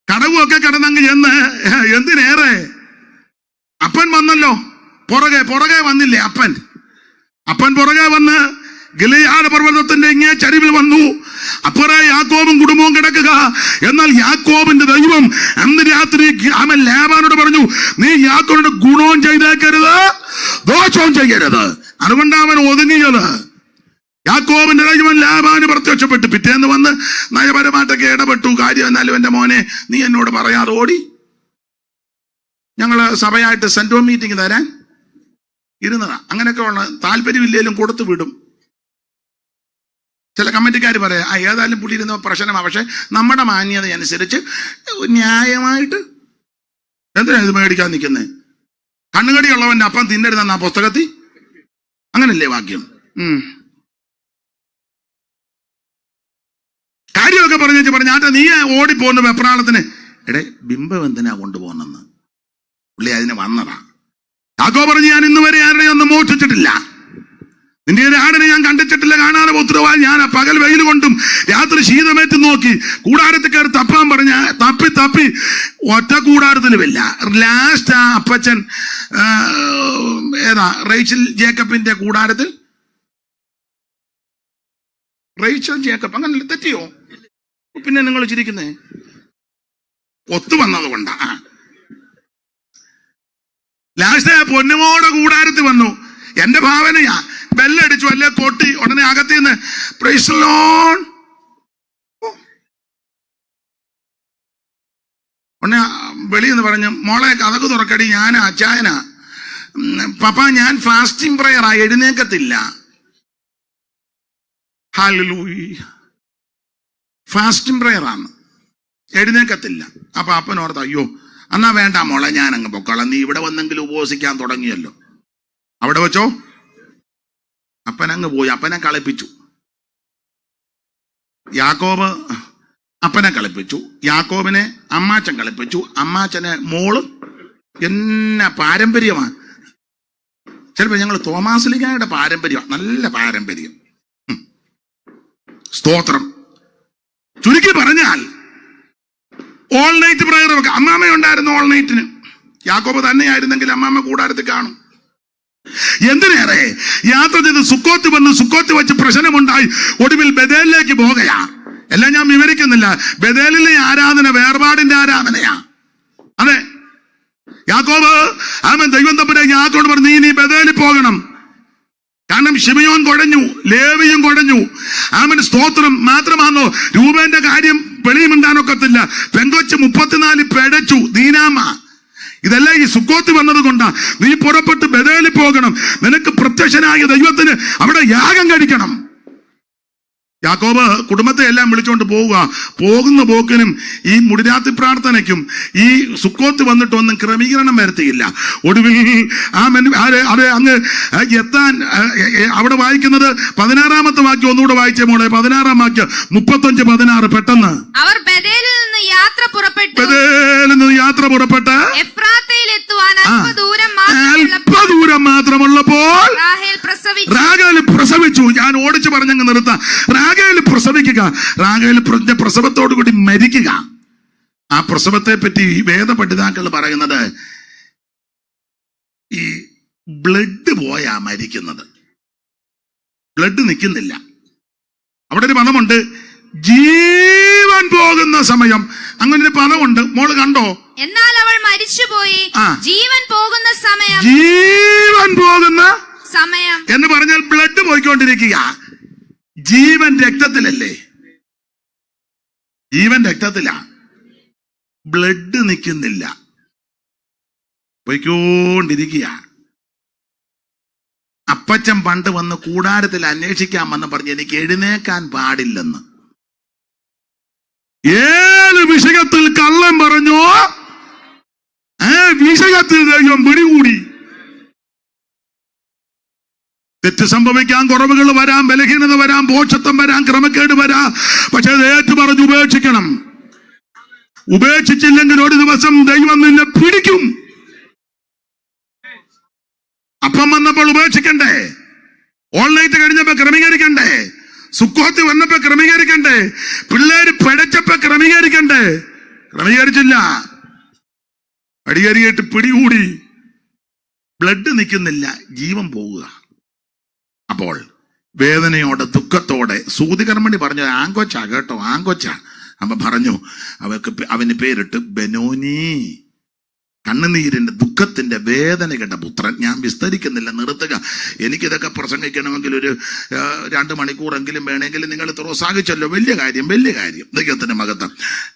Speaker 1: കടവുമൊക്കെ കിടന്നങ്ങ് ചെന്ന്. എന്തിനേറെ അപ്പൻ വന്നല്ലോ, പുറകെ വന്നില്ലേ അപ്പൻ പുറകെ വന്ന് ഗിലെയാദ് പർവ്വതത്തിന്റെ ഇങ്ങേ ചരിവിൽ വന്നു. അപ്പുറേ യാക്കോബും കുടുംബവും കിടക്കുക. എന്നാൽ യാക്കോബിന്റെ ദൈവം അന്ന് രാത്രി അവൻ ലാബാനോട് പറഞ്ഞു, നീ യാക്കോബിന്റെ ഗുണവും ചെയ്തേക്കരുത്, ദോഷവും ചെയ്യരുത്. അതുകൊണ്ട് അവൻ ഒതുങ്ങിയത്. യാക്കോബിന്റെ ദൈവം ലാബാന് പ്രത്യക്ഷപ്പെട്ടു. പിറ്റേന്ന് വന്ന് നയപരമായിട്ടൊക്കെ ഇടപെട്ടു. കാര്യം എന്നാലും എന്റെ മോനെ നീ എന്നോട് പറയാതെ ഓടി. ഞങ്ങള് സഭയായിട്ട് സെന്റ് ഹോം മീറ്റിംഗ് തരാൻ ഇരുന്നതാ. അങ്ങനെയൊക്കെ ഉള്ള താല്പര്യമില്ലേലും കൊടുത്തു വിടും. ചില കമ്മിറ്റിക്കാർ പറയാം ഏതായാലും പുള്ളി ഇരുന്ന പ്രശ്നമാണ്, പക്ഷെ നമ്മുടെ മാന്യത അനുസരിച്ച് ന്യായമായിട്ട് എന്തിനാ ഇത് മേടിക്കാൻ നിൽക്കുന്നത്? കണ്ണുകടിയുള്ളവന്റെ അപ്പം തിന്നരുതെന്നാ പുസ്തകത്തിൽ, അങ്ങനല്ലേ വാക്യം? കാര്യമൊക്കെ പറഞ്ഞാട്ടെ നീ ഓടിപ്പോകുന്ന വെപ്രാളത്തിന്. ബിംബം എന്തിനാ കൊണ്ടുപോകുന്നെന്ന് പുള്ളി അതിന് വന്നതാ. യാക്കോബ് പറഞ്ഞു, ഞാൻ ഇന്ന് വരെ ആരുടെയും ഒന്നും മോഷ്ടിച്ചിട്ടില്ല, നിന്റെ ഒരു ആടിനെ ഞാൻ കണ്ടിച്ചിട്ടില്ല, കാണാതെ ഉത്തരവാദി ഞാൻ. പകൽ വെയിൽ കൊണ്ടും രാത്രി ശീതമേറ്റ് നോക്കി കൂടാരത്തിൽ കയറി തപ്പാൻ പറഞ്ഞ തപ്പി ഒറ്റ കൂടാരത്തിലുമില്ല. ലാസ്റ്റ് ആ അപ്പച്ചൻ ഏതാ റേച്ചൽ ജേക്കബിന്റെ കൂടാരത്തിൽ, റേച്ചൽ ജേക്കബ് അങ്ങനെ തെറ്റിയോ? പിന്നെ നിങ്ങൾ ചിരിക്കുന്നേ? ഒത്തു വന്നത് കൊണ്ടാ. ലാസ്റ്റ് പൊന്നുമോടെ കൂടാരത്തിൽ വന്നു. എന്റെ ഭാവനയാ, ബെല്ലടിച്ചു അല്ലെ കൊട്ടി, ഉടനെ അകത്തിന്ന് പ്രൈസ് ലോർഡ്. ഉടനെ വെളിയെന്ന് പറഞ്ഞു, മോളെ കഥകു തുറക്കടി, ഞാൻ അച്ചായനാ. പപ്പ ഞാൻ ഫാസ്റ്റിംഗ് പ്രയറാ, എഴുന്നേക്കത്തില്ല. ഹല്ലേലൂയ, ഫാസ്റ്റിംഗ് പ്രയറാണ്, എഴുന്നേക്കത്തില്ല. അപ്പൊ അപ്പനോർത്ത്, അയ്യോ എന്നാ വേണ്ട മോളെ, ഞാൻ അങ്ങ് പൊക്കോളാം, നീ ഇവിടെ വന്നെങ്കിലും ഉപവസിക്കാൻ തുടങ്ങിയല്ലോ, അവിടെ വെച്ചോ. അപ്പനങ്ങ് പോയി. അപ്പനെ കളിപ്പിച്ചു. യാക്കോബ് അപ്പനെ കളിപ്പിച്ചു, യാക്കോബിനെ അമ്മാച്ചൻ കളിപ്പിച്ചു, അമ്മാച്ചനെ മോളും. എന്ന പാരമ്പര്യമാണ്. ചിലപ്പോ ഞങ്ങൾ തോമാസ്ലിഗായുടെ പാരമ്പര്യം, നല്ല പാരമ്പര്യം. സ്തോത്രം. ചുരുക്കി പറഞ്ഞാൽ ഓൾ നൈറ്റ് പ്രയർ ഒക്കെ അമ്മാമ്മയുണ്ടായിരുന്നു. ഓൾ നൈറ്റിന് യാക്കോബ് തന്നെയായിരുന്നെങ്കിൽ അമ്മാമ്മ കൂടാരത്തിൽ കാണും. എന്തിനേറെ യാത്ര ചെയ്ത് സുക്കോത്ത് വന്ന് സുക്കോത്ത് വെച്ച് പ്രശ്നമുണ്ടായി. ഒടുവിൽ ബദേലിലേക്ക് പോകുകയാ. എല്ലാം ഞാൻ വിവരിക്കുന്നില്ല. ബദേലിലെ ആരാധന വേർപാടിന്റെ ആരാധനയാ. അതെ, യാക്കോബ് അവൻ ദൈവം തമ്പുരാൻ യാക്കോബോട് പറഞ്ഞു, നീ ബദേലിൽ പോകണം. കാരണം ശിമയോൻ കുഴഞ്ഞു, ലേവിയും കുഴഞ്ഞു. അവൻ സ്തോത്രം മാത്രമാണോ, രൂപേന്റെ കാര്യം വെളിയുമുണ്ടാനൊക്കത്തില്ല. പെങ്കൊച്ച് 34 പെടച്ചു, ദീനാമ. ഇതെല്ലാം ഈ സുക്കോത്ത് വന്നത് കൊണ്ടാ. നീ പുറപ്പെട്ട് ബദേലിൽ പോകണം. നിനക്ക് പ്രത്യക്ഷനായ ദൈവത്തിന് അവിടെ യാഗം കഴിക്കണം. യാക്കോബ് കുടുംബത്തെ എല്ലാം വിളിച്ചുകൊണ്ട് പോവുക. പോകുന്ന പോക്കിനും ഈ മുടിരാത്രി പ്രാർത്ഥനയ്ക്കും ഈ സുക്കോത്ത് വന്നിട്ടൊന്നും ക്രമീകരണം വരുത്തിയില്ല. ഒടുവിൽ അത് അങ്ങ് എത്താൻ അവിടെ വായിക്കുന്നത് 16-ാമത്തെ വാക്യം ഒന്നുകൂടെ വായിച്ചേ മോളെ. 16-ാം വാക്യം 35-16. പെട്ടെന്ന് അവർ ബദേലിൽ നിന്ന് യാത്ര പുറപ്പെട്ട് എഫ്രാത്തയിലെത്തുവാൻ അല്പദൂരം മാത്രമുള്ളപ്പോൾ റാഗേൽ പ്രസവിച്ചു. ഞാൻ ഓടിച്ചു പറഞ്ഞങ്ങ് നിർത്താം. റാഗേൽ പ്രസവിക്കുക, റാഗേൽ പ്രസവത്തോടു കൂടി മരിക്കുക. ആ പ്രസവത്തെ പറ്റി വേദപണ്ഡിതാക്കൾ പറയുന്നത് ഈ ബ്ലഡ് പോയാ മരിക്കുന്നത്, ബ്ലഡ് നിൽക്കുന്നില്ല. അവിടെ ഒരു പദമുണ്ട്, ജീവൻ പോകുന്ന സമയം. അങ്ങനെ ഒരു പദമുണ്ട്, മോള് കണ്ടോ?
Speaker 2: എന്നാൽ അവൾ മരിച്ചുപോയി. ജീവൻ പോകുന്ന സമയം.
Speaker 1: ജീവൻ പോകുന്ന
Speaker 2: സമയം
Speaker 1: എന്ന് പറഞ്ഞാൽ ബ്ലഡ് പോയിക്കൊണ്ടിരിക്കുക. ജീവൻ രക്തത്തിലല്ലേ? ജീവൻ രക്തത്തിലാ, ബ്ലഡ് നിൽക്കുന്നില്ല, പോയിക്കൊണ്ടിരിക്കുക. അപ്പച്ചൻ പണ്ട് വന്ന് കൂടാരത്തിൽ അന്വേഷിക്കാമെന്ന് പറഞ്ഞ് എനിക്ക് എഴുന്നേക്കാൻ പാടില്ലെന്ന്. ഏത് വിഷയത്തിൽ കള്ളം പറഞ്ഞോ വിഷയത്തിൽ ദൈവം പിടികൂടി. തെറ്റ് സംഭവിക്കാം, കുറവുകൾ വരാം, ബലഹീനത വരാം, പോഷത്വം വരാം, ക്രമക്കേട് വരാം. പക്ഷെ അത് ഏറ്റു പറഞ്ഞ് ഉപേക്ഷിക്കണം. ഉപേക്ഷിച്ചില്ലെങ്കിൽ ഒരു ദിവസം ദൈവം നിന്നെ പിടിക്കും. അപ്പം വന്നപ്പോൾ ഉപേക്ഷിക്കണ്ടേ? ഓൺലൈറ്റ് കഴിഞ്ഞപ്പോ ക്രമീകരിക്കണ്ടേ? സുക്കോത്ത് വന്നപ്പോ ക്രമീകരിക്കണ്ടേ? പിള്ളേര് പിഴച്ചപ്പോ ക്രമീകരിക്കണ്ടേ? ക്രമീകരിച്ചില്ല. അടിയേറിയിട്ട് പിടികൂടി. ബ്ലഡ് നിൽക്കുന്നില്ല, ജീവൻ പോവുക. അപ്പോൾ വേദനയോടെ ദുഃഖത്തോടെ സൂതികർമ്മണി പറഞ്ഞു, ആങ്കൊച്ചാ കേട്ടോ, ആങ്കൊച്ചാ. അപ്പൊ പറഞ്ഞു, അവന് പേരിട്ട് ബെനോനി. കണ്ണുനീരിന്റെ ദുഃഖത്തിന്റെ വേദനയുടെ പുത്രൻ. ഞാൻ വിസ്തരിക്കുന്നില്ല, നിർത്തുക. എനിക്കിതൊക്കെ പ്രസംഗിക്കണമെങ്കിൽ ഒരു 2 മണിക്കൂറെങ്കിലും വേണമെങ്കിൽ നിങ്ങൾ പ്രോത്സാഹിച്ചല്ലോ. വലിയ കാര്യം, വലിയ കാര്യം. ദൈവത്തിന്റെ മഹത്വം,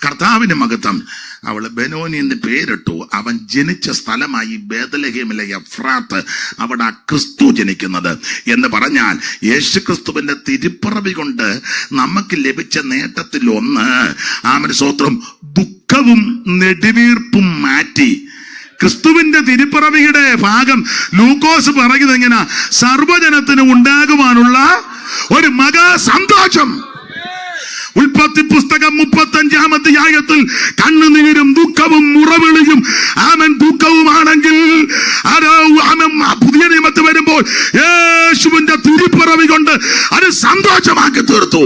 Speaker 1: കർത്താവിന്റെ മഹത്വം. അവള് ബെനോനി എന്ന് പേരിട്ടു. അവൻ ജനിച്ച സ്ഥലമായി ബേത്ലഹേമിലെ എഫ്രാത്ത്. അവിടെ ക്രിസ്തു ജനിക്കുന്നത് എന്ന് പറഞ്ഞാൽ യേശുക്രിസ്തുവിന്റെ തിരുപ്പിറവി കൊണ്ട് നമുക്ക് ലഭിച്ച നേട്ടത്തിൽ ഒന്ന്, ആമേൻ സ്തോത്രം, ദുഃഖവും നെടുവീർപ്പും മാറ്റി. ക്രിസ്തുവിന്റെ തിരുപ്പിറവിയുടെ ഭാഗം ലൂക്കോസ് പറയുന്നത് എങ്ങനെ? സർവജനത്തിന് ഉണ്ടാകുവാനുള്ള ഒരു മഹാ സന്തോഷം. ഉൽപ്പത്തി പുസ്തകം 35-ാം അധ്യായത്തിൽ കണ്ണുനീരും ദുഃഖവും മുറവിളിയും ആമൻ ദുഃഖവുമാണെങ്കിൽ പുതിയ നിയമത്തിൽ വരുമ്പോൾ യേശുവിന്റെ തിരുപ്പിറവി കൊണ്ട് അത് സന്തോഷമാക്കി തീർത്തു.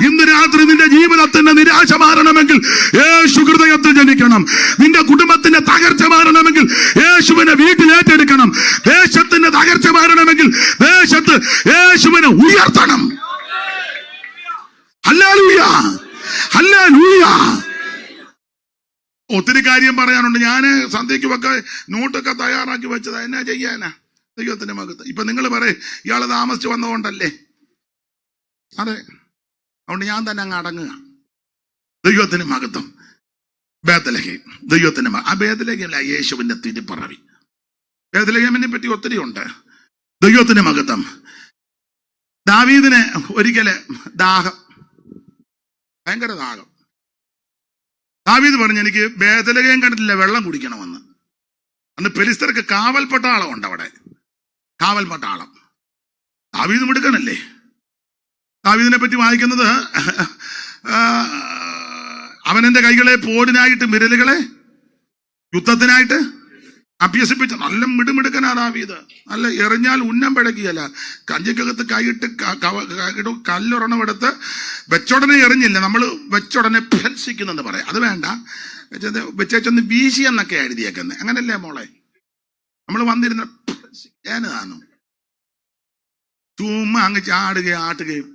Speaker 1: ഇന്ന് രാത്രി നിന്റെ ജീവിതത്തിന്റെ നിരാശ മാറണമെങ്കിൽ യേശു ഹൃദയത്തിൽ ജനിക്കണം. നിന്റെ കുടുംബത്തിന്റെ തകർച്ച മാറണമെങ്കിൽ യേശുവിനെ വീട്ടിൽ ഏറ്റെടുക്കണം. ദേശത്തിന്റെ തകർച്ച മാറണമെങ്കിൽ ദേശത്ത് യേശുവിനെ ഉയർത്തണം. Hallelujah, hallelujah. ഒത്തിരി കാര്യം പറയാനുണ്ട്. ഞാൻ സന്ധ്യയ്ക്കുമൊക്കെ നോട്ടൊക്കെ തയ്യാറാക്കി വെച്ചതാ. എന്നാ ചെയ്യാനാ? ദൈവത്തിന്റെ മകത്ത്. ഇപ്പൊ നിങ്ങൾ പറയും ഇയാള് താമസിച്ച് വന്നതുകൊണ്ടല്ലേ? അതെ, അതുകൊണ്ട് ഞാൻ തന്നെ അങ്ങ് അടങ്ങുക. ദൈവത്തിന് മകത്വം. ബേത്ലഹേം, ദൈവത്തിന്റെ ആ ബേത്ലഹേമില്ല യേശുവിന്റെ തിരുപ്പിറവി. ബേത്ലഹേമിനെ പറ്റി ഒത്തിരി ഉണ്ട്. ദൈവത്തിന്റെ മകത്വം. ദാവീദിന് ഒരിക്കല് ദാഹം, ഭയങ്കര ദാഹം. ദാവീദ് പറഞ്ഞു, എനിക്ക് ബേത്ലഹേം കണ്ടിട്ടില്ല, വെള്ളം കുടിക്കണമെന്ന്. അന്ന് ഫെലിസ്ത്യർക്ക് കാവൽ പട്ടാളം ഉണ്ട് അവിടെ, കാവൽ പട്ടാളം. ദാവീദ് മിടുക്കനല്ലേ? ദാവീദിനെ പറ്റി വായിക്കുന്നത്, അവനെന്റെ കൈകളെ പോരിനായിട്ട് വിരലുകളെ യുദ്ധത്തിനായിട്ട് അഭ്യസിപ്പിച്ച നല്ല മിടുമിടുക്കനാ ദാവീദ്. നല്ല എറിഞ്ഞാൽ ഉന്നം പിഴക്കുകയല്ല. കഞ്ചിക്കകത്ത് കൈയിട്ട് കല്ലൊരെണ്ണം എടുത്ത് വെച്ചോടനെ എറിഞ്ഞില്ല, നമ്മൾ വെച്ചോടനെ ഭത്സിക്കുന്നെന്ന് പറയാം. അത് വേണ്ട, വെച്ചൊന്ന് വീശി എന്നൊക്കെ എഴുതിയേക്കുന്നത്. അങ്ങനല്ലേ മോളെ? നമ്മൾ വന്നിരുന്ന ഏനാന്നു ചുമ്മാ അങ്ങ് ചാടുകയും ആട്ടുകയും.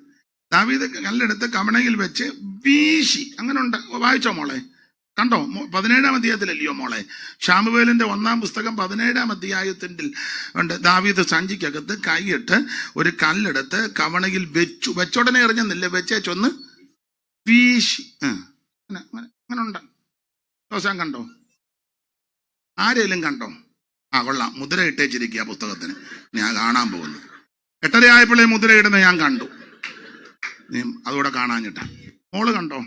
Speaker 1: ദാവീദ് കല്ലെടുത്ത് കമണയിൽ വെച്ച് വീശി. അങ്ങനെ ഉണ്ട്, വായിച്ചോ മോളെ? കണ്ടോ? 17-ാം അധ്യായത്തിലല്ലയോ മോളെ? ശാമുവേലിന്റെ 1-ാം പുസ്തകം 17-ാം അധ്യായത്തിൽ ഉണ്ട്. ദാവീദ് സഞ്ചിക്കകത്ത് കൈയിട്ട് ഒരു കല്ലെടുത്ത് കവണയിൽ വെച്ചു. വെച്ചോടനെ എറിഞ്ഞെന്നില്ല, വെച്ചൊന്ന് വീശി. അങ്ങനെ ഉണ്ട്. ദിവസം കണ്ടോ? ആരെങ്കിലും കണ്ടോ? കൊള്ളാം, മുദ്ര ഇട്ടേച്ചിരിക്കുക പുസ്തകത്തിന്. ഞാൻ കാണാൻ പോകുന്നു. 8:30 ആയപ്പോഴേ മുദ്ര ഇടുന്ന ഞാൻ കണ്ടു. അതുകൂടെ കാണാഞ്ഞിട്ടാ. മോള് കണ്ടോ?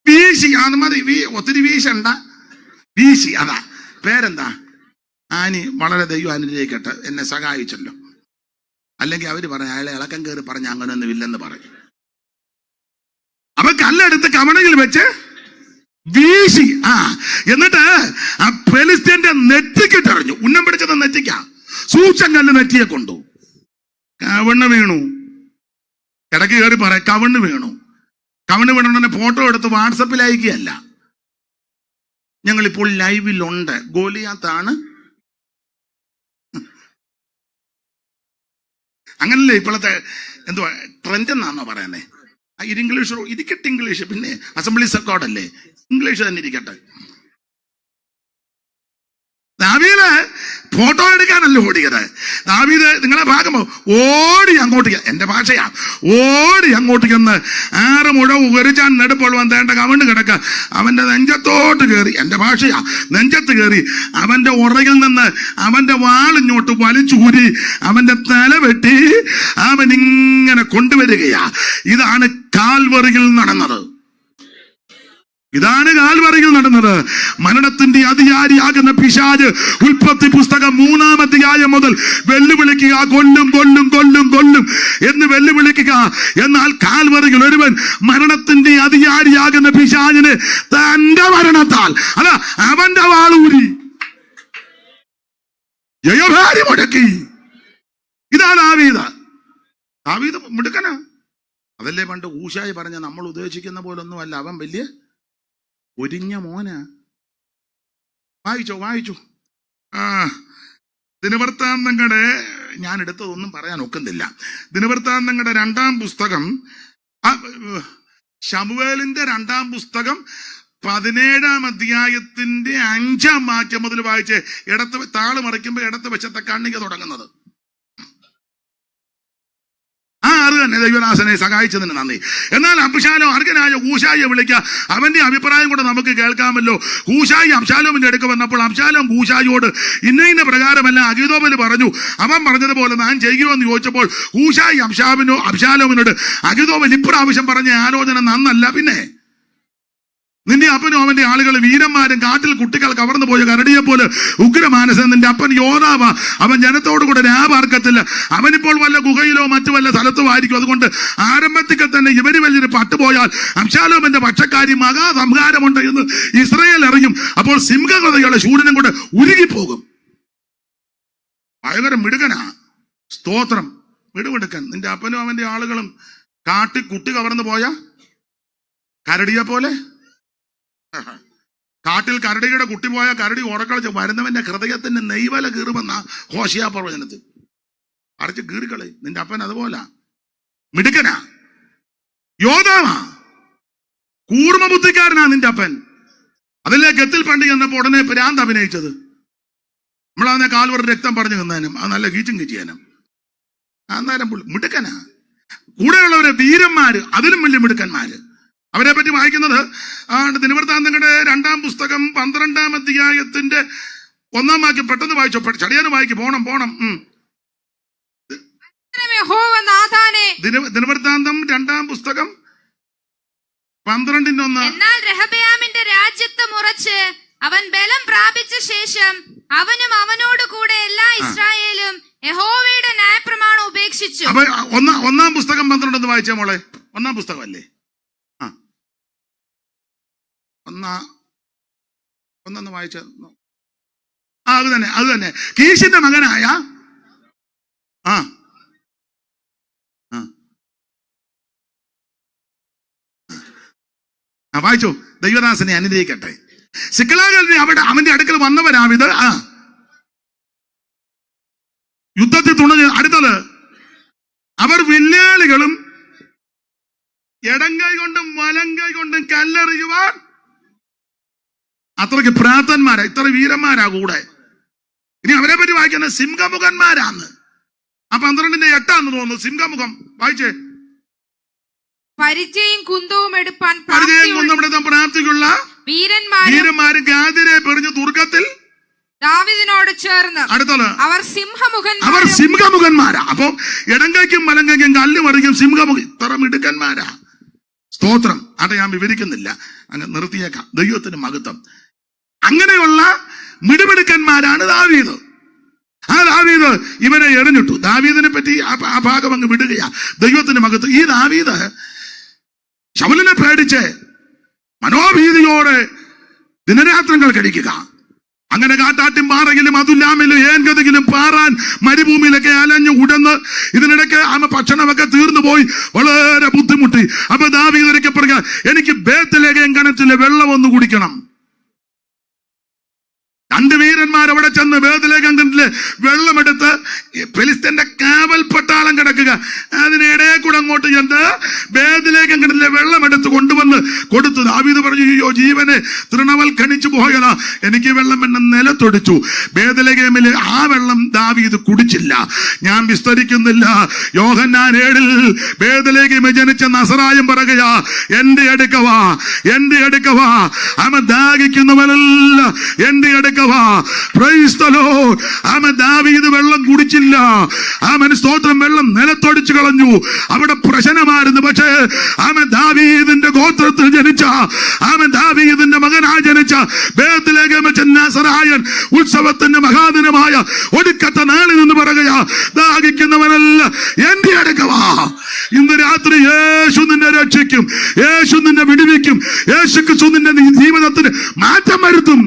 Speaker 1: വീശി. അത് മതി, ഒത്തിരി വീശണ്ട, വീശി. അതാ പേരെന്താ? ആനി. വളരെ ദൈവം അനുഗ്രഹിക്കട്ടെ, എന്നെ സഹായിച്ചല്ലോ. അല്ലെങ്കിൽ അവര് പറഞ്ഞ അയാളെ ഇളക്കം കയറി പറഞ്ഞ അങ്ങനെയൊന്നും ഇല്ലെന്ന് പറയും. അപ്പൊ കല്ലെടുത്ത് കവണയിൽ വെച്ച് വീശി. എന്നിട്ട് ആ ഫെലിസ്ത്യന്റെ നെറ്റിക്കിട്ടെറിഞ്ഞു. ഉന്നം പിടിച്ചത് നെറ്റിക്ക. സൂക്ഷം കല്ല് നെറ്റിയെ കൊണ്ടു. കവണ്ണ് വീണു. ഇടയ്ക്ക് കയറി പറയാം, കവണ്ണ് വീണു. കവണ്ണ് വീണുണ്ടെന്നെ ഫോട്ടോ എടുത്ത് വാട്സപ്പിൽ അയക്കുകയല്ല. ഞങ്ങളിപ്പോൾ ലൈവിലുണ്ട്. ഗോലിയാത്താണ്. അങ്ങനല്ലേ ഇപ്പോഴത്തെ എന്തുവാ ട്രെൻഡ് എന്നാണോ പറയുന്നേ? ഇംഗ്ലീഷ് ഇരിക്കട്ടെ, ഇംഗ്ലീഷ് പിന്നെ അസംബ്ലീസ് ഓഫ് ഗോഡ് അല്ലേ, ഇംഗ്ലീഷ് തന്നെ ഇരിക്കട്ടെ. ദാവീദ് ഫോട്ടോ എടുക്കാനല്ല ഓടിയത്. ദാവീദ് നിങ്ങളെ ഭാഗമോ ഓടി അങ്ങോട്ടേക്ക്, എന്റെ ഭാഷയാ, ഓടി അങ്ങോട്ടേക്ക് എന്ന് 6 മുഴം ഉകരിച്ചാൻ നെടുപ്പോൾ വന്നേണ്ട കവണ്ട് കിടക്ക അവന്റെ നെഞ്ചത്തോട്ട് കയറി, എന്റെ ഭാഷയാ, നെഞ്ചത്ത് കയറി അവന്റെ ഉറകിൽ നിന്ന് അവന്റെ വാളിങ്ങോട്ട് വലിച്ചൂരി അവന്റെ തല വെട്ടി അവൻ ഇങ്ങനെ കൊണ്ടുവരികയാ. ഇതാണ് കാൽവറിയിൽ നടന്നത്. ഇതാണ് കാൽവറിയിൽ നടന്നത്. മരണത്തിന്റെ അധികാരിയാകുന്ന പിശാച് ഉൽപ്പത്തി പുസ്തകം 3-ാം അധ്യായം മുതൽ വെല്ലുവിളിക്കുക, കൊല്ലും കൊല്ലും കൊല്ലും കൊല്ലും എന്ന് വെല്ലുവിളിക്കുക. എന്നാൽ കാൽവറിയിൽ ഒരുവൻ മരണത്തിന്റെ അധികാരിയാകുന്ന പിശാചിന് തന്റെ മരണത്താൽ അല്ല അവന്റെ വാളൂരി ജയഭാരി മുടക്കി. ഇതാണ് ദാവീദ് മിടുക്കനാ. അതല്ലേ പണ്ട് ഊശായി പറഞ്ഞ നമ്മൾ ഉദ്ദേശിക്കുന്ന പോലൊന്നും അല്ല, അവൻ വലിയ ഒരിഞ്ഞ മോന. വായിച്ചു ദിനവൃത്താന്തങ്ങളുടെ, ഞാൻ എടുത്തതൊന്നും പറയാൻ ഒക്കുന്നില്ല. ദിനവൃത്താന്തങ്ങളുടെ 2-ാം പുസ്തകം, ശമൂവേലിന്റെ 2-ാം പുസ്തകം 17-ാം അധ്യായത്തിന്റെ 5-ാം വാക്യം മുതൽ വായിച്ച് ഇടത്ത് താള് മറിക്കുമ്പോൾ ഇടത്ത് വശത്തെ കണ്ണിക തുടങ്ങുന്നത്. അത് തന്നെ ദൈവദാസനെ സഹായിച്ചതിന് നന്ദി. എന്നാൽ അബ്ശാലോം അർഹനായ ഹൂശായിയെ വിളിക്കുക, അവന്റെ അഭിപ്രായം കൂടെ നമുക്ക് കേൾക്കാമല്ലോ. ഹൂശായി അബ്ശാലോമിന്റെ അടുക്ക് വന്നപ്പോൾ അബ്ശാലോം ഹൂശായിയോട് ഇന്ന പ്രകാരമല്ല അഹീതോഫെൽ പറഞ്ഞു, അവൻ പറഞ്ഞതുപോലെ ഞാൻ ചെയ്യുമെന്ന് ചോദിച്ചപ്പോൾ ഹൂശായി അബ്ശാലോമിനോട് അഹീതോഫെൽ ഇപ്രാവശ്യം പറഞ്ഞ ആലോചന നന്നല്ല, പിന്നെ നിന്റെ അപ്പനും അവന്റെ ആളുകൾ വീരന്മാരും കാട്ടിൽ കുട്ടികൾ കവർന്നു പോയ കരടിയെ പോലെ ഉഗ്രമാനസൻ. നിന്റെ അപ്പൻ യോദ്ധാവ, അവൻ ജനത്തോടു കൂടെ രാപാർക്കത്തില്ല. അവനിപ്പോൾ വല്ല ഗുഹയിലോ മറ്റു വല്ല സ്ഥലത്തോ ആയിരിക്കും. അതുകൊണ്ട് ആരംഭത്തിൽ തന്നെ ഇവര് വലിയൊരു പട്ടുപോയാൽ അബ്ശാലോമിന്റെ പക്ഷക്കാരി മഹാസംഹാരമുണ്ട് എന്ന് ഇസ്രായേൽ അറിയും. അപ്പോൾ സിംഹകൃതയുടെ ശൂരനും കൂടെ ഉരുകിപ്പോകും. ഭയങ്കര മിടുക്കനാ, സ്തോത്രം, മിടുമിടുക്കൻ. നിന്റെ അപ്പനും അവന്റെ ആളുകളും കാട്ടിൽ കുട്ടി കവർന്നു പോയ കരടിയെ പോലെ, കാട്ടിൽ കരടിയുടെ കുട്ടി പോയ കരടി ഉറക്കളിച്ച് വരുന്നവന്റെ ഹൃദയത്തിന്റെ നെയ്വല കീറുമെന്ന ഹോശിയ പ്രവചനത്തിൽ അടച്ച് കീറിക്കളി. നിന്റെ അപ്പൻ അതുപോലെ മിടുക്കനാ, യോദ്ധാവാ, കൂർമ്മബുദ്ധിക്കാരനാ നിന്റെ അപ്പൻ. അതിലെ ഗത്തിൽ പണ്ടി ചെന്നപ്പോ ഉടനെ ഭ്രാന്ത് അഭിനയിച്ചത്. നമ്മളതിനെ കാൽവറി രക്തം പറഞ്ഞു നിന്നേനും അത് നല്ല കീച്ചും കീച്ചിയാനും. അന്നേരം മിടുക്കനാ. കൂടെയുള്ളവരെ വീരന്മാര്, അതിലും വലിയ മിടുക്കന്മാര്. അവരെ പറ്റി വായിക്കുന്നത് ദിനവൃത്താന്തങ്ങളുടെ 2-ാം പുസ്തകം 12-ാം അധ്യായത്തിന്റെ 1-ാം വാക്യം. പെട്ടെന്ന് വായിച്ചോ, ചടിയാനും വായിക്കും, പോണം. ദിനവൃത്താന്തം 2-ാം പുസ്തകം 12-1.
Speaker 2: എന്നാൽ റഹബയാമിന്റെ രാജ്യത്വം ഉറച്ച് അവൻ ബലം പ്രാപിച്ച ശേഷം അവനും അവനോട് കൂടെ എല്ലാ ഇസ്രായേലും യഹോവയുടെ ന്യായപ്രമാണം ഉപേക്ഷിച്ചു.
Speaker 1: അപ്പൊ 1-ാം പുസ്തകം 12 വായിച്ചേ മോളെ. 1-ാം പുസ്തകം അല്ലേ? ഒന്നൊന്ന് വായിച്ച. അത് തന്നെ കീശിന്റെ മകനായ വായിച്ചു. ദൈവദാസനെ അനുഗ്രഹിക്കട്ടെ. സിക്ലാഗലിനെ അവന്റെ അടുക്കൽ വന്നവരാവിത് യുദ്ധത്തിൽ തുണഞ്ഞ്. അടുത്തത്, അവർ വില്ലാളികളും ഇടങ്കൈ കൊണ്ടും വലങ്കൈ കൊണ്ടും കല്ലെറിയുവാൻ അത്രയ്ക്ക് പ്രാർത്ഥന്മാരാ, ഇത്ര വീരന്മാരാ കൂടെ. ഇനി അവരെ പറ്റി വായിക്കുന്ന സിംഹമുഖന്മാരാന്ന്. ആ 12-ന്റെ 8 തോന്നുന്നു. സിംഹമുഖം വായിച്ചേ.
Speaker 3: പരിചയം കുന്തവും എടുപ്പാൻ
Speaker 1: പ്രാപ്തിയുള്ള വീരന്മാരും ഗാദിരെ പെറിഞ്ഞ് ദുർഗത്തിൽ
Speaker 3: ദാവീദിനോട് ചേർന്ന്.
Speaker 1: അടുത്തത്,
Speaker 3: അവർ
Speaker 1: സിംഹമുഖന്മാരാ. അപ്പൊ ഇടങ്കയ്ക്കും വലങ്കയ്ക്കും കല്ല് മറിക്കും സിംഹമുഖ. ഇത്ര മിടുക്കന്മാരാ, സ്തോത്രം. അത് ഞാൻ വിവരിക്കുന്നില്ല, അങ്ങ് നിർത്തിയേക്കാം. ദൈവത്തിന് മഹത്വം. അങ്ങനെയുള്ള മിടുമിടുക്കന്മാരാണ് ദാവീദ്. ആ ദാവീദ് ഇവനെ എറിഞ്ഞിട്ടു. ദാവീദിനെ പറ്റി ആ ഭാഗം അങ്ങ് വിടുകയാ. ദൈവത്തിന് മഹത്വം. ഈ ദാവീദ് ശൗലിനെ പേടിച്ച് മനോഭീതിയോടെ ദിനരാത്രങ്ങൾ കഴിക്കുക. അങ്ങനെ കാട്ടാട്ടിൻ പാറയിലും അതുല്ലാമിലും ഏൻഗതിയിലും പാറാൻ മരുഭൂമിയിലൊക്കെ അലഞ്ഞു ഉടന്ന് ഇതിനിടയ്ക്ക് ഭക്ഷണമൊക്കെ തീർന്നു പോയി വളരെ ബുദ്ധിമുട്ടി. അപ്പൊ ദാവീദൊക്കെ പറയുക, എനിക്ക് ബേത്ത്ലേഹേം കിണറ്റിലെ വെള്ളം ഒന്ന് കുടിക്കണം. 2 വീരന്മാർ ദൂതന്മാർ അവിടെ ചെന്ന് ബേത്ലഹേം കിണറ്റിലെ വെള്ളമെടുത്ത് ഫെലിസ്ത്യന്റെ കാവൽ പട്ടാളം കിടക്കുക, അതിനിടയിൽ കൂടെ അങ്ങോട്ട് ചെന്ന് ബേത്ലഹേം കിണറ്റിലെ വെള്ളമെടുത്ത് കൊണ്ടുവന്ന് കൊടുത്തു. ദാവീദ് പറഞ്ഞു, അയ്യോ ജീവനെ തൃണവൽക്കണിച്ചു പോയതാ, എനിക്ക് വെള്ളം എന്നെ നിലത്തൊടിച്ചു. ബേത്ലഹേമിൽ ആ വെള്ളം ദാവീദ് കുടിച്ചില്ല. ഞാൻ വിസ്തരിക്കുന്നില്ല. യോഹന്നാൻ 7 ബേത്ലഹേമിൽ ജനിച്ച നസറായൻ പറയുകയാ, എന്റെ അടുക്കവാ, എന്റെ അടുക്കവാ, അവൻ ദാഹിക്കുന്നവനല്ല, എന്റെ അടുക്കവാ. Praise the Lord. അവൻ ദാവീദ് വെള്ളം കുടിച്ചില്ല. അവൻ സ്തോത്രം വെള്ളം നിലത്തൊടിച്ചു കളഞ്ഞു. അവിടെ പ്രശ്നമായിരുന്നു. പക്ഷേ അവൻ ദാവീദിന്റെ ഗോത്രത്തിൽ ജനിച്ച, അവൻ ദാവീദിന്റെ മകനായി ജനിച്ച ബേത്ലഹേമിൽ നസറായൻ ഉത്സവത്തിന്റെ മഹാദിനമായ ഒടുക്കത്തെ നാളിൽ നിന്ന് പറയുകയാ, ദാഹിക്കുന്നവനല്ല, എന്റെ അടുക്കവാ. ഇന്ന് രാത്രി യേശു നിന്നെ രക്ഷിക്കും, യേശു നിന്നെ വിടുവിക്കും, യേശു ക്രിസ്തു നിന്റെ ജീവിതത്തിന് മാറ്റം വരുത്തും.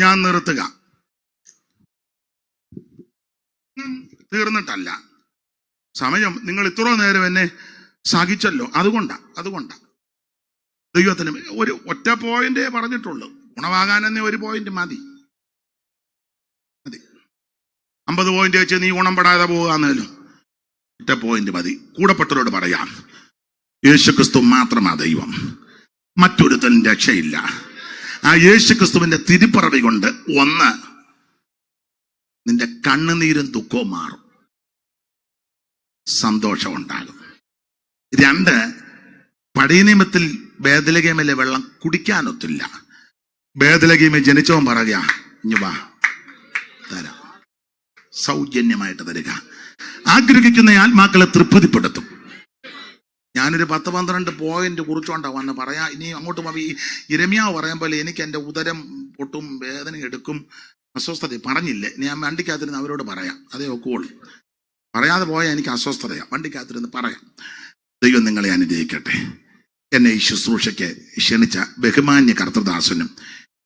Speaker 1: ഞാൻ നിർത്തുക, തീർന്നിട്ടല്ല. സമയം നിങ്ങൾ ഇത്ര നേരം എന്നെ സഹിച്ചല്ലോ, അതുകൊണ്ടാ ദൈവത്തിന് ഒരു ഒറ്റ പോയിന്റേ പറഞ്ഞിട്ടുള്ളൂ. ഗുണമാകാൻ തന്നെ ഒരു പോയിന്റ് മതി. 50 പോയിന്റ് വെച്ച് നീ ഗുണപ്പെടാതെ പോകാന്നേലും ഒറ്റ പോയിന്റ് മതി. കൂടപ്പെട്ടവരോട് പറയാം, യേശുക്രിസ്തു മാത്രമാ ദൈവം, മറ്റൊരുത്തൻ രക്ഷയില്ല. ആ യേശുക്രിസ്തുവിന്റെ തിരുപ്പിറവി കൊണ്ട് 1, നിന്റെ കണ്ണുനീരും ദുഃഖവും മാറും, സന്തോഷം ഉണ്ടാകും. 2, പഴയ നിയമത്തിൽ ബേത്ലഹേമിലെ വെള്ളം കുടിക്കാനൊത്തില്ല. ബേത്ലഹേമിൽ ജനിച്ചവൻ പറയുക, ഇഞ്ഞു വാ തരാം, സൗജന്യമായിട്ട് തരിക. ആഗ്രഹിക്കുന്ന ആത്മാക്കളെ തൃപ്തിപ്പെടുത്തും. ഞാനൊരു 10-12 പോയിന്റ് കുറിച്ചോണ്ടാ വന്ന് പറയാ. ഇനി അങ്ങോട്ട് ഈ യിരെമ്യാവ് പറയാൻ പോലെ എനിക്ക് എൻ്റെ ഉദരം പൊട്ടും, വേദന എടുക്കും, അസ്വസ്ഥത പറഞ്ഞില്ലേ. ഞാൻ വണ്ടിക്കകത്തിരുന്ന് അവരോട് പറയാം, അതേ ഒക്കുള്ളൂ. പറയാതെ പോയാൽ എനിക്ക് അസ്വസ്ഥതയാണ്. വണ്ടിക്കകത്തിരുന്ന് പറയാം. ദൈവം നിങ്ങളെ അനുഗ്രഹിക്കട്ടെ. എന്നെ ഈ ശുശ്രൂഷയ്ക്ക് ക്ഷണിച്ച ബഹുമാന്യ കർത്തൃദാസനും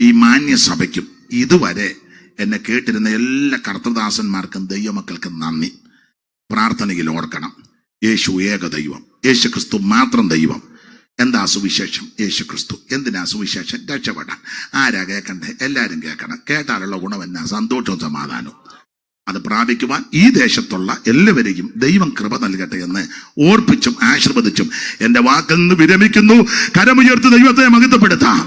Speaker 1: ഈ മാന്യ സഭയ്ക്കും ഇതുവരെ എന്നെ കേട്ടിരുന്ന എല്ലാ കർത്തൃദാസന്മാർക്കും ദൈവമക്കൾക്കും നന്ദി. പ്രാർത്ഥനയിൽ ഓർക്കണം, യേശു ഏക ദൈവം, യേശു ക്രിസ്തു മാത്രം ദൈവം. എന്താ സുവിശേഷം? യേശു ക്രിസ്തു. എന്തിനാ സുവിശേഷം? രക്ഷപ്പെടാൻ. ആരാ കേൾക്കണ്ടേ? എല്ലാവരും കേൾക്കണം. കേട്ടാലുള്ള ഗുണം എന്നാ? സന്തോഷവും സമാധാനവും. അത് പ്രാപിക്കുവാൻ ഈ ദേശത്തുള്ള എല്ലാവരെയും ദൈവം കൃപ നൽകട്ടെ എന്ന് ഓർപ്പിച്ചും ആശീർവദിച്ചും എൻ്റെ വാക്കിൽ നിന്ന് വിരമിക്കുന്നു. കരമുയർത്തി ദൈവത്തെ മഹത്വപ്പെടുത്താം.